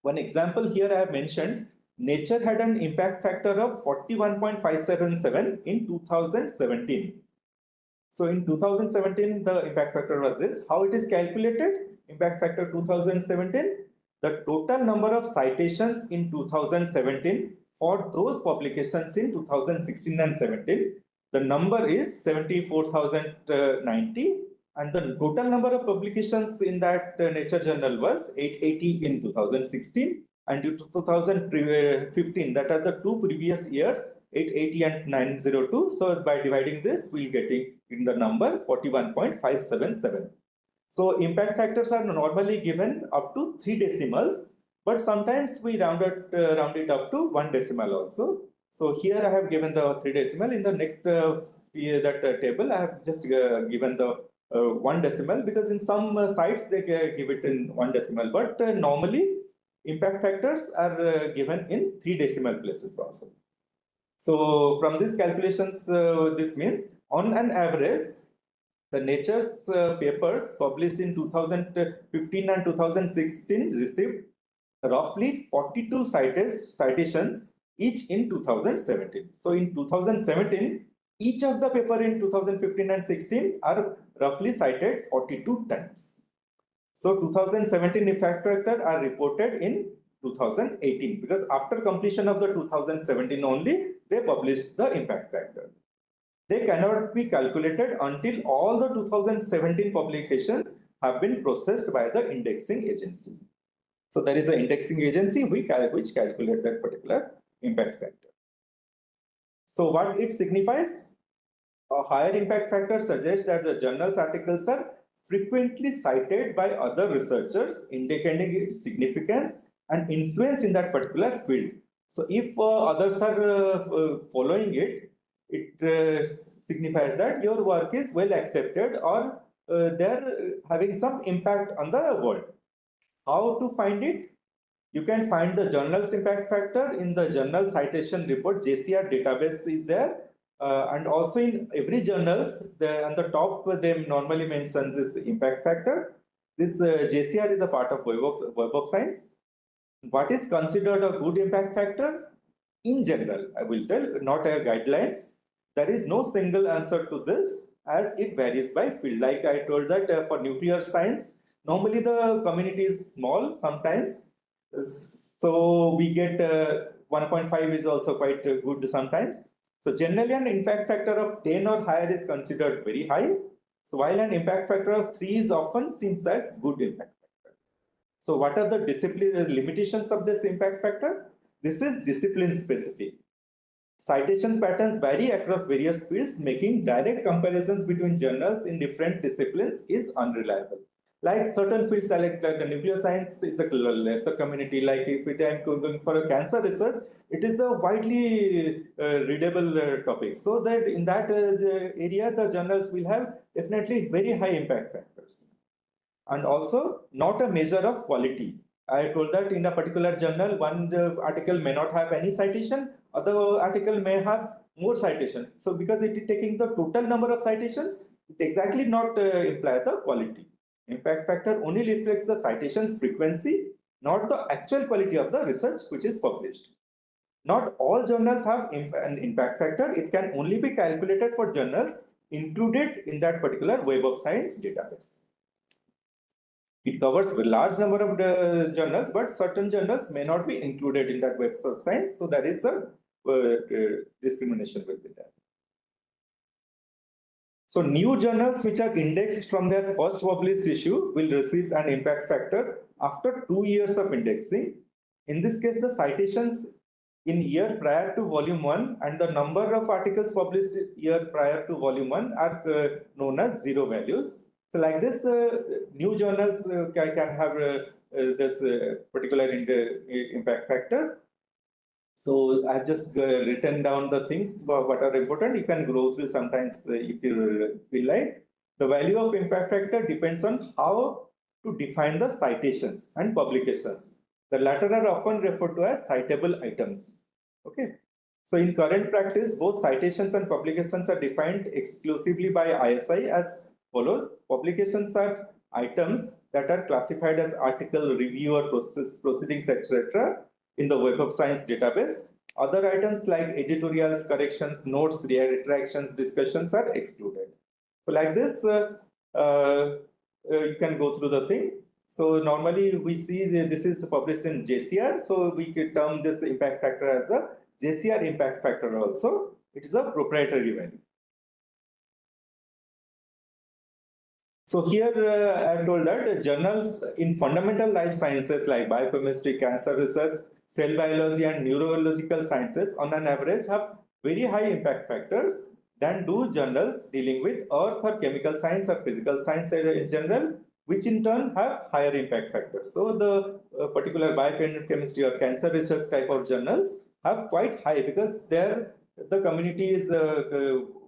One example here I have mentioned, Nature had an impact factor of 41.577 in 2017. So in 2017, the impact factor was this. How it is calculated? Impact factor 2017, the total number of citations in 2017 for those publications in 2016 and 17, the number is 74,090, and the total number of publications in that Nature journal was 880 in 2016, and in 2015, that are the two previous years, 880 and 902. So by dividing this, we'll get in the number 41.577. So impact factors are normally given up to 3 decimals, but sometimes we round it up to 1 decimal also. So here I have given the 3 decimal. In the next table, I have just given the 1 decimal, because in some sites they give it in 1 decimal, but normally impact factors are given in 3 decimal places also. So from these calculations, this means on an average, the Nature's papers published in 2015 and 2016 received roughly 42 citations each in 2017. So in 2017, each of the paper in 2015 and 16 are roughly cited 42 times. So 2017 impact factor are reported in 2018, because after completion of the 2017 only, they published the impact factor. They cannot be calculated until all the 2017 publications have been processed by the indexing agency. So there is an indexing agency which calculate that particular impact factor. So what it signifies? A higher impact factor suggests that the journal's articles are frequently cited by other researchers, indicating its significance and influence in that particular field. So if others are following it, it signifies that your work is well accepted, or they're having some impact on the world. How to find it? You can find the journal's impact factor in the journal citation report. JCR database is there. And also in every journals, on the top they normally mentions this impact factor. This JCR is a part of Web of Science. What is considered a good impact factor? In general, I will tell, not a guidelines. There is no single answer to this, as it varies by field. Like I told that for nuclear science, normally the community is small sometimes. So we get 1.5 is also quite good sometimes. So generally an impact factor of 10 or higher is considered very high. So while an impact factor of 3 is often seen as good impact factor. So what are the discipline limitations of this impact factor? This is discipline specific. Citations patterns vary across various fields, making direct comparisons between journals in different disciplines is unreliable. Like certain fields, like the nuclear science is a lesser community. Like if I am going for a cancer research, it is a widely readable topic. So that in that area, the journals will have definitely very high impact factors. And also not a measure of quality. I told that in a particular journal, one article may not have any citation, other article may have more citation. So because it is taking the total number of citations, it exactly not imply the quality. Impact factor only reflects the citations frequency, not the actual quality of the research which is published. Not all journals have an impact factor. It can only be calculated for journals included in that particular Web of Science database. It covers a large number of journals, but certain journals may not be included in that Web of Science. So that is a discrimination will be there. So new journals which are indexed from their first published issue will receive an impact factor after 2 years of indexing. In this case, the citations in year prior to volume 1 and the number of articles published year prior to volume 1 are known as zero values. So like this, new journals can have this particular impact factor. So I've just written down the things what are important. You can go through sometimes if you feel like. The value of impact factor depends on how to define the citations and publications. The latter are often referred to as citable items. Okay. So in current practice, both citations and publications are defined exclusively by ISI as follows. Publications are items that are classified as article, review, or proceedings, etc. in the Web of Science database. Other items like editorials, corrections, notes, retractions, discussions are excluded. So like this, you can go through the thing. So normally we see this is published in JCR. So we can term this impact factor as the JCR impact factor also. It is a proprietary value. So here I have told that journals in fundamental life sciences like biochemistry, cancer research, cell biology and neurological sciences on an average have very high impact factors than do journals dealing with earth or chemical science or physical science in general, which in turn have higher impact factors. So the particular biochemistry or cancer research type of journals have quite high because there the community is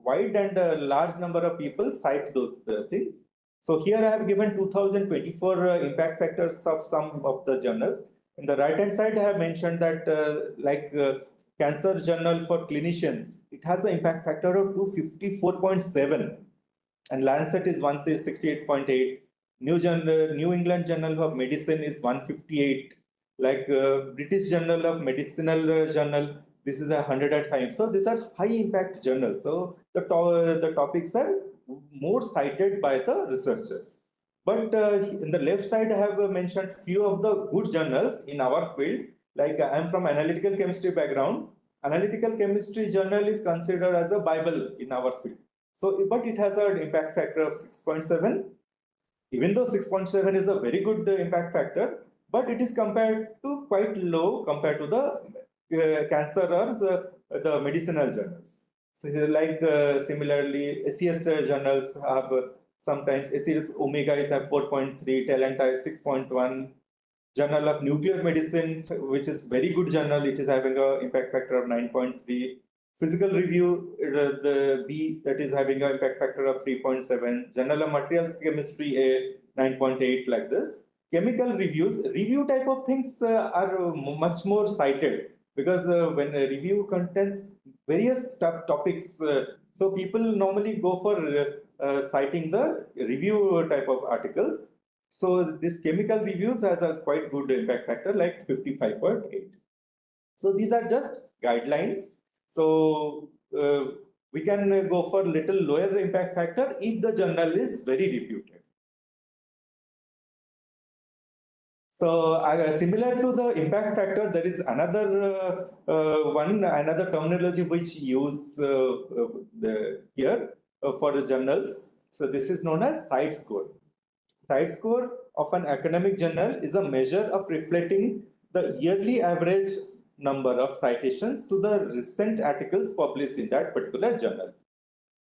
wide and a large number of people cite those things. So here I have given 2024 impact factors of some of the journals. In the right hand side, I have mentioned that Cancer Journal for Clinicians, it has an impact factor of 254.7 and Lancet is 168.8. New England Journal of Medicine is 158. Like British Journal of Medicinal Journal, this is 105. So these are high impact journals. So the topics are more cited by the researchers. But in the left side, I have mentioned few of the good journals in our field. Like I am from analytical chemistry background. Analytical chemistry journal is considered as a Bible in our field. So, but it has an impact factor of 6.7. Even though 6.7 is a very good impact factor, but it is compared to quite low compared to the cancer or the medicinal journals. So like similarly, SES journals have sometimes SES Omega is at 4.3, Talenta is 6.1. Journal of Nuclear Medicine, which is very good journal, it is having an impact factor of 9.3. Physical Review, the B, that is having an impact factor of 3.7. Journal of Materials Chemistry, A, 9.8, like this. Chemical reviews, review type of things are much more cited because when a review contains various topics, so people normally go for citing the review type of articles. So this chemical reviews has a quite good impact factor like 55.8. So these are just guidelines. So we can go for little lower impact factor if the journal is very reputed. So similar to the impact factor, there is another another terminology which use here for the journals. So this is known as CITE score. CITE score of an academic journal is a measure of reflecting the yearly average number of citations to the recent articles published in that particular journal.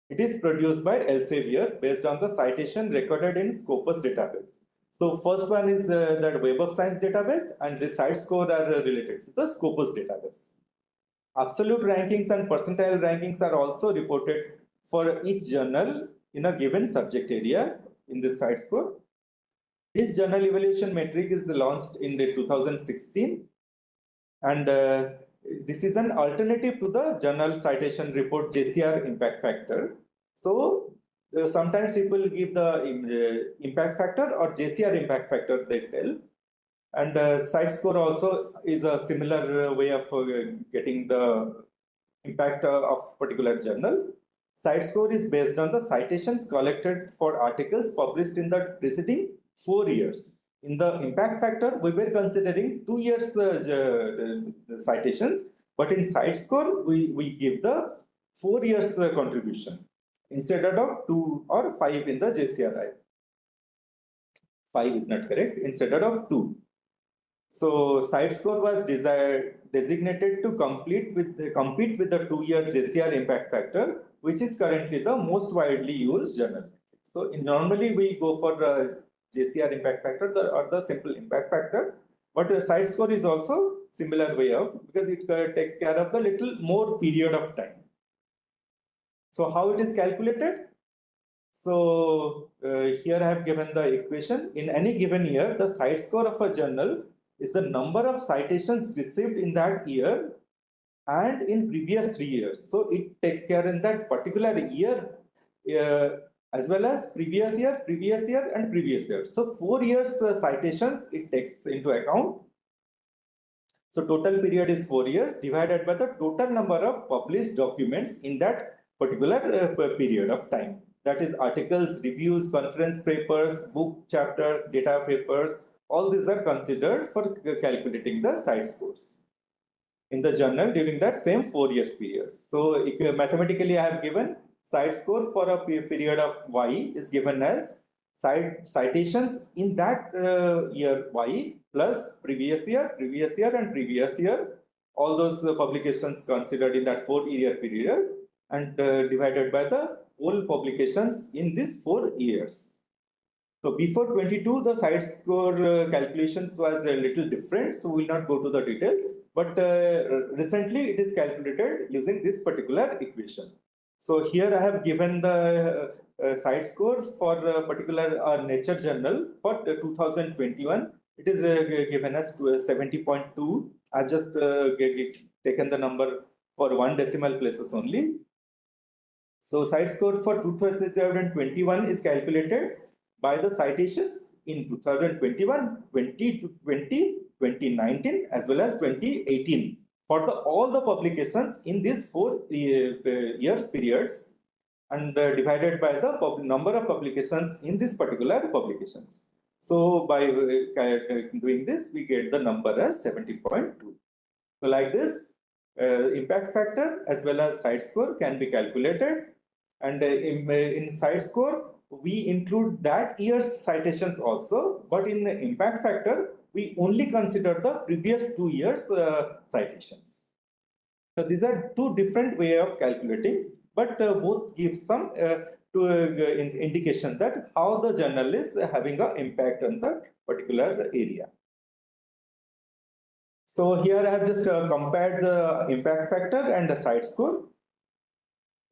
It is produced by Elsevier based on the citation recorded in Scopus database. So first one is that Web of Science database, and the CITE score are related to the Scopus database. Absolute rankings and percentile rankings are also reported for each journal in a given subject area in the CITE score. This journal evaluation metric is launched in 2016, and this is an alternative to the journal citation report JCR impact factor. So sometimes people give the impact factor or JCR impact factor, they tell. And CITE score also is a similar way of getting the impact of particular journal. CITE score is based on the citations collected for articles published in the preceding 4 years. In the impact factor, we were considering 2 years citations, But in site score, we give the 4 years contribution instead of 2 or 5 in the JCRI. 5 is not correct, instead of 2. So site score was designated to compete with the 2-year JCR impact factor, which is currently the most widely used journal. So normally we go for JCR impact factor or the simple impact factor, but site score is also similar way of, because it takes care of the little more period of time. So how it is calculated? So here I have given the equation. In any given year, the site score of a journal is the number of citations received in that year and in previous 3 years. So it takes care in that particular year as well as previous year, and previous year. So 4 years citations it takes into account. So total period is 4 years divided by the total number of published documents in that particular period of time. That is articles, reviews, conference papers, book chapters, data papers. All these are considered for calculating the site scores in the journal during that same 4 years period. So mathematically I have given site score for a period of Y is given as citations in that year Y plus previous year, and previous year, all those publications considered in that 4-year period, and divided by the whole publications in these 4 years. So before 22, the site score calculations was a little different, so we will not go to the details. But recently, it is calculated using this particular equation. So here I have given the site score for a particular Nature journal for 2021. It is given as 70.2. I've just taken the number for 1 decimal places only. So site score for 2021 is calculated by the citations in 2021, 2020, 2019, as well as 2018 for all the publications in these 4 years periods, and divided by the number of publications in this particular publications. So by doing this, we get the number as 70.2. So like this, impact factor as well as site score can be calculated, and in site score we include that year's citations also, but in the impact factor we only consider the previous 2 years citations. So these are 2 different way of calculating, but both give some indication that how the journal is having an impact on the particular area. So here I have just compared the impact factor and the site score.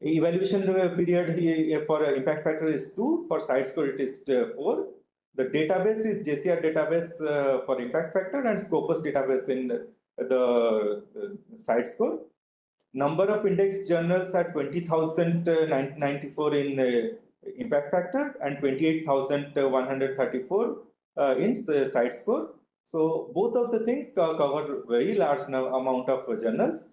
Evaluation period for impact factor is 2, for site score it is 4. The database is JCR database for impact factor and Scopus database in the site score. Number of index journals are 20,994 in impact factor and 28,134 in site score. So both of the things cover very large amount of journals.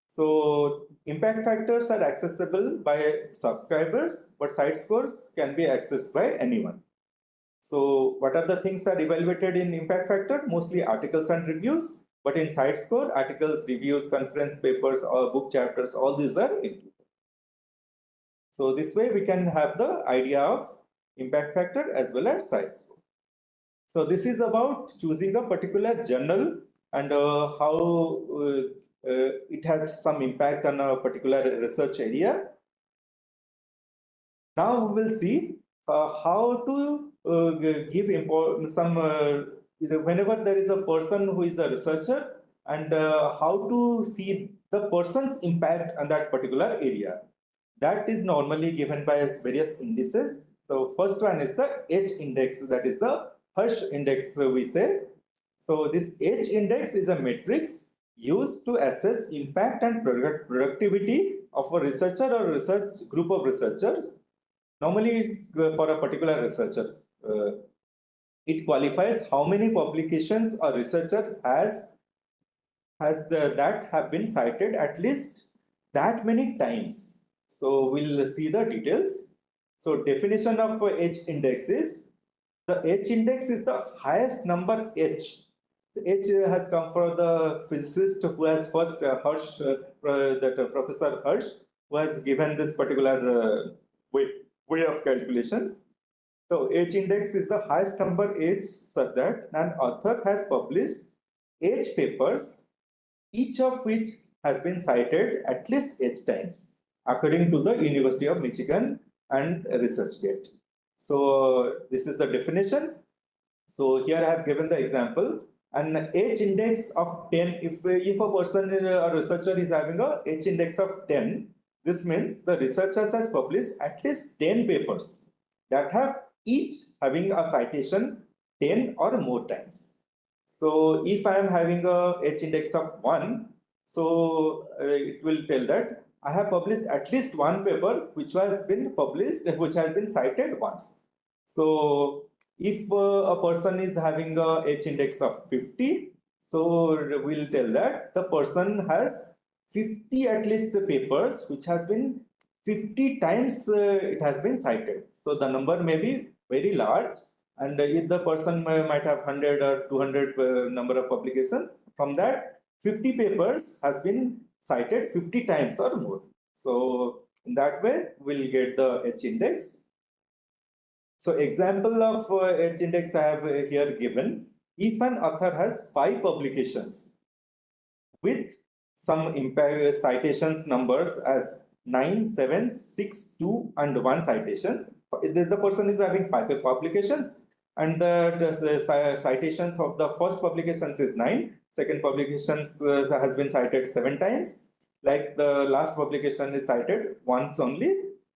So impact factors are accessible by subscribers, but site scores can be accessed by anyone. So what are the things that are evaluated in impact factor? Mostly articles and reviews, but in site score, articles, reviews, conference papers, or book chapters, all these are included. So this way we can have the idea of impact factor as well as site score. So this is about choosing a particular journal and how it has some impact on a particular research area. Now we will see how to give some whenever there is a person who is a researcher, and how to see the person's impact on that particular area. That is normally given by various indices. So first one is the H index, that is the Hirsch index we say. So this H index is a matrix used to assess impact and productivity of a researcher or research group of researchers. Normally it's for a particular researcher. It qualifies how many publications a researcher has that have been cited at least that many times. So we'll see the details. So definition of H index is, the H index is the highest number H H has come for the physicist who has first Professor Hirsch, who has given this particular way of calculation. So H index is the highest number H such that an author has published H papers, each of which has been cited at least H times, according to the University of Michigan and ResearchGate. So this is the definition. So here I have given the example. An H index of 10, if a person or researcher is having a H index of 10, this means the researcher has published at least 10 papers that have each having a citation 10 or more times. So if I am having a H index of 1, so it will tell that I have published at least one paper which has been published, which has been cited once. So if a person is having a H index of 50, so we'll tell that the person has 50 at least papers which has been 50 times it has been cited. So the number may be very large, and if the person might have 100 or 200 number of publications, from that 50 papers has been cited 50 times or more. So in that way, we'll get the H index. So example of H index I have here given. If an author has 5 publications with some impact citations numbers as 9, 7, 6, 2, and 1 citations, the person is having 5 publications, and the citations of the first publications is 9, second publications has been cited 7 times, like the last publication is cited once only.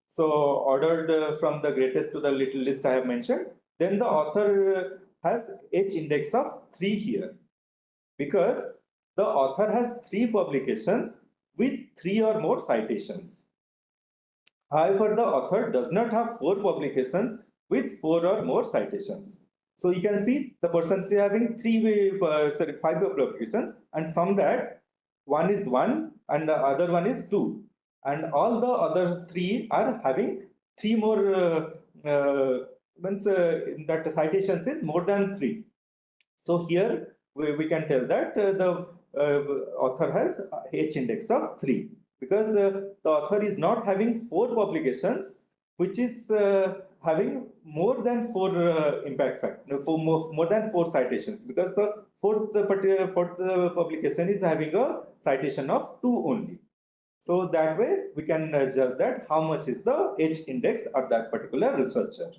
So ordered from the greatest to the little list I have mentioned, then the author has H index of 3 here, because the author has 3 publications with 3 or more citations. However, the author does not have 4 publications with 4 or more citations. So you can see the person is having 5 publications, and from that, one is 1 and the other one is 2. And all the other 3 are having 3 more, means that citations is more than 3. So here we can tell that the author has H index of 3, because the author is not having 4 publications which is having more than 4 impact factor, for more than 4 citations, because the fourth publication is having a citation of 2 only. So that way we can judge that how much is the H index of that particular researcher.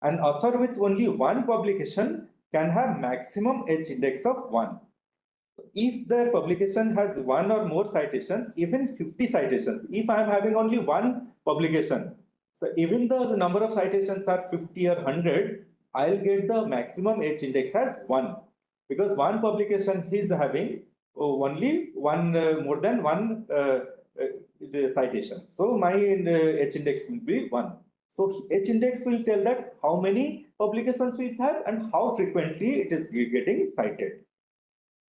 An author with only 1 publication can have maximum H index of 1. If the publication has 1 or more citations, even 50 citations, if I am having only 1 publication, so even though the number of citations are 50 or 100, I'll get the maximum H index as 1, because 1 publication is having only one more than 1 citation. So my H index will be 1. So H index will tell that how many publications we have and how frequently it is getting cited.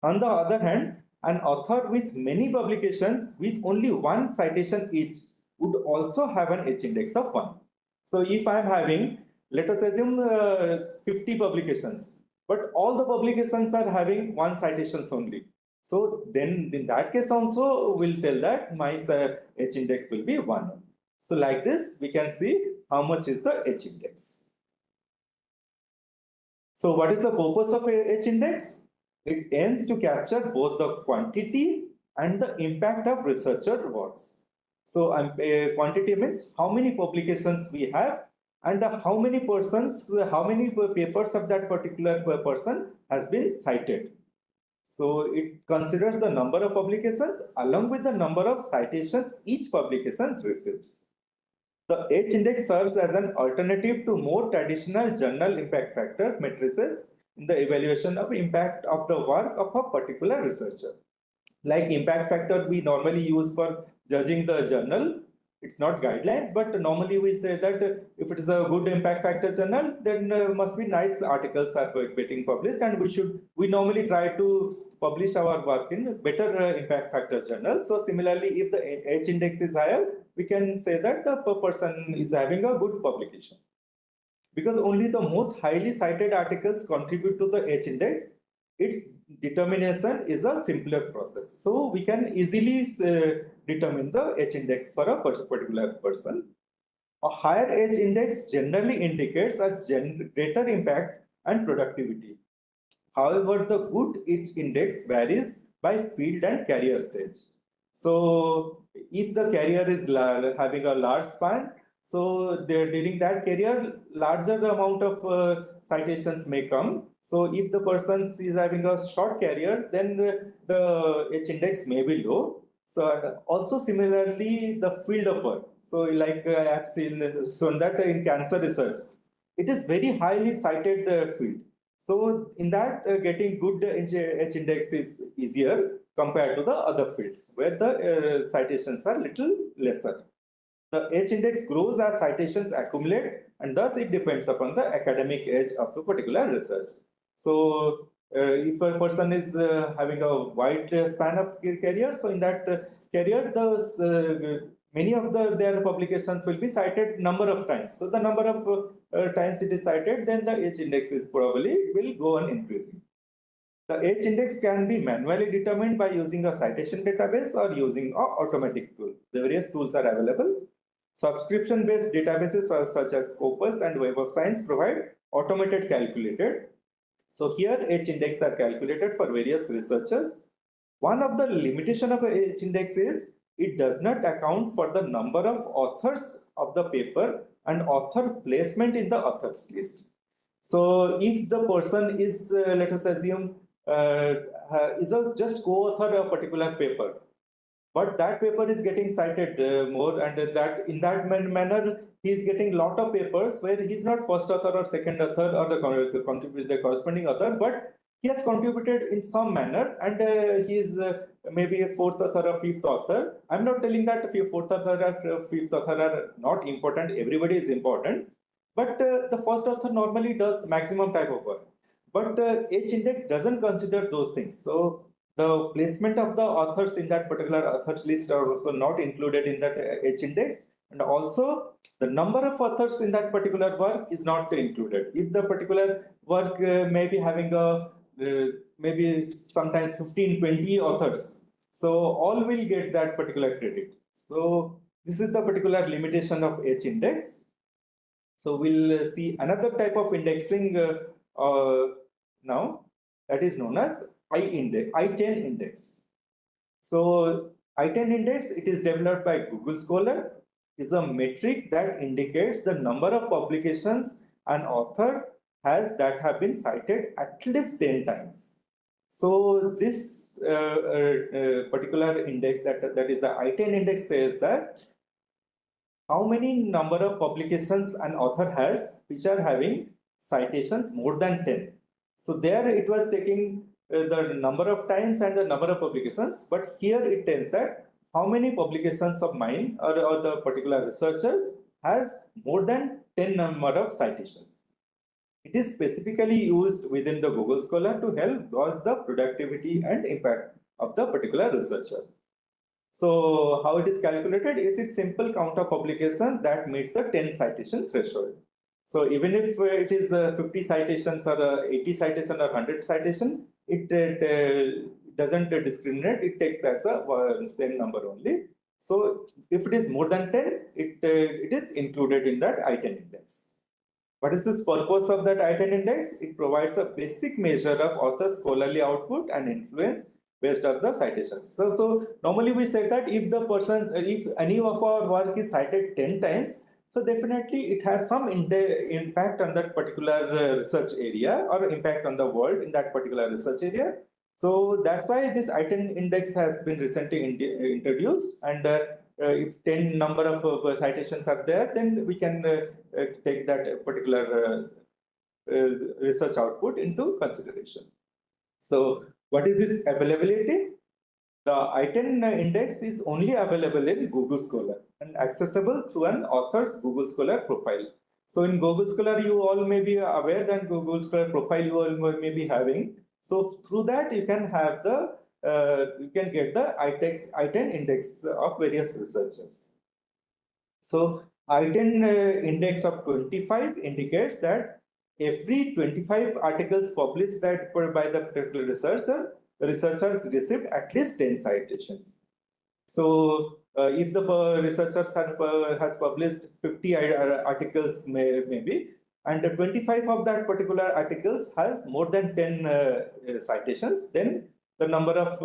On the other hand, an author with many publications with only 1 citation each would also have an H index of 1. So if I am having, let us assume 50 publications, but all the publications are having 1 citations only. So then in that case also we'll tell that my H index will be 1. So like this, we can see how much is the H index. So what is the purpose of H index? It aims to capture both the quantity and the impact of researcher works. So quantity means how many publications we have, and how many persons, how many papers of that particular person has been cited. So it considers the number of publications along with the number of citations each publication receives. The H index serves as an alternative to more traditional journal impact factor matrices in the evaluation of impact of the work of a particular researcher. Like impact factor we normally use for judging the journal. It's not guidelines, but normally we say that if it is a good impact factor journal, then must be nice articles are getting published, and we normally try to publish our work in better impact factor journals. So similarly, if the H index is higher, we can say that the person is having a good publication, because only the most highly cited articles contribute to the H index, its determination is a simpler process. So we can easily determine the H index for a particular person. A higher H index generally indicates a greater impact and productivity. However, the good H index varies by field and career stage. So if the career is having a large span, so during that career, larger amount of citations may come. So if the person is having a short career, then the H index may be low. So also similarly, the field of work. So like I have seen shown that in cancer research, it is very highly cited field. So in that, getting good H index is easier compared to the other fields where the citations are little lesser. The H index grows as citations accumulate, and thus it depends upon the academic edge of a particular research. So if a person is having a wide span of career, so in that career, many of their publications will be cited number of times. So the number of times it is cited, then the H index is probably will go on increasing. The H index can be manually determined by using a citation database or using an automatic tool. The various tools are available. Subscription-based databases such as Scopus and Web of Science provide automated calculated. So here H index are calculated for various researchers. One of the limitation of H index is it does not account for the number of authors of the paper and author placement in the authors list. So if the person is, let us assume, is a just co-author of a particular paper, but that paper is getting cited more, and that in that manner he is getting lot of papers where he's not first author or second author or the corresponding author, but he has contributed in some manner, and he is maybe a fourth author or fifth author. I'm not telling that if you fourth author or fifth author are not important, everybody is important, but the first author normally does maximum type of work. But H index doesn't consider those things. So the placement of the authors in that particular authors list are also not included in that H index, and also the number of authors in that particular work is not included. If the particular work may be having a maybe sometimes 15, 20 authors, so all will get that particular credit. So this is the particular limitation of H index. So we'll see another type of indexing now, that is known as I10 index. So I10 index, it is developed by Google Scholar, is a metric that indicates the number of publications an author has that have been cited at least 10 times. So this particular index, that is the I10 index, says that how many number of publications an author has which are having citations more than 10. So there it was taking the number of times and the number of publications, but here it tells that how many publications of mine or the particular researcher has more than 10 number of citations. It is specifically used within the Google Scholar to help gauge the productivity and impact of the particular researcher. So how it is calculated is a simple count of publications that meets the 10 citation threshold. So even if it is 50 citations or 80 citation or 100 citation, it doesn't discriminate. It takes as a same number only. So if it is more than 10, it is included in that I10 index. What is this purpose of that I10 index? It provides a basic measure of author's scholarly output and influence based on the citations. So normally we say that if the person, if any of our work is cited 10 times, so definitely it has some impact on that particular research area or impact on the world in that particular research area. So that's why this I10 index has been recently introduced, and if 10 number of citations are there, then we can take that particular research output into consideration. So what is its availability? The I10 index is only available in Google Scholar and accessible through an author's Google Scholar profile. So in Google Scholar, you all may be aware that Google Scholar profile you all may be having. So through that, you can have the you can get the I10 index of various researchers. So I10 index of 25 indicates that every 25 articles published by the particular researcher, the researchers received at least 10 citations. So if the researchers has published 50 articles maybe, and 25 of that particular articles has more than 10 citations, then the number of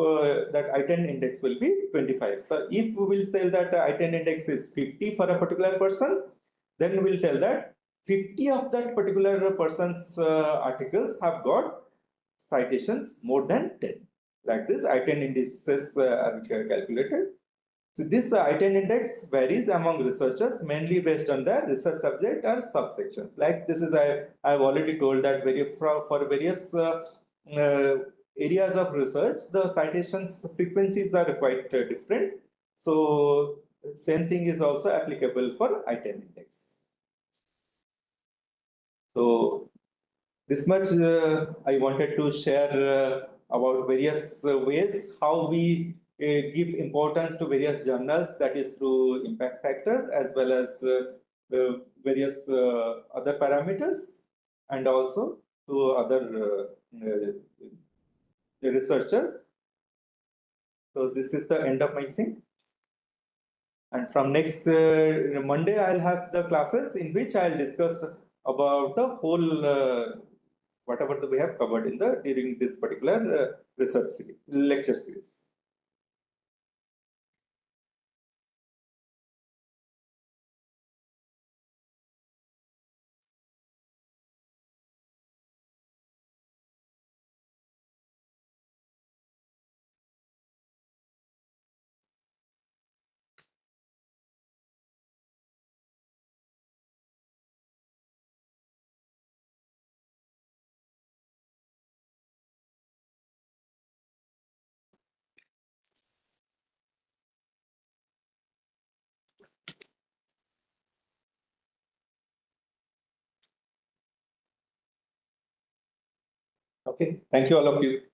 that I10 index will be 25. So if we will say that I10 index is 50 for a particular person, then we'll tell that 50 of that particular person's articles have got citations more than 10. Like this, I10 indices are calculated. So this I10 index varies among researchers mainly based on their research subject or subsections. Like this is I've already told that for various areas of research, the citations frequencies are quite different. So same thing is also applicable for I10 index. So this much I wanted to share about various ways how we give importance to various journals, that is through impact factor as well as various other parameters, and also to other researchers. So this is the end of my thing. And from next Monday, I'll have the classes in which I'll discuss about the whole whatever we have covered in the during this particular research series, lecture series. Okay, thank you all of you.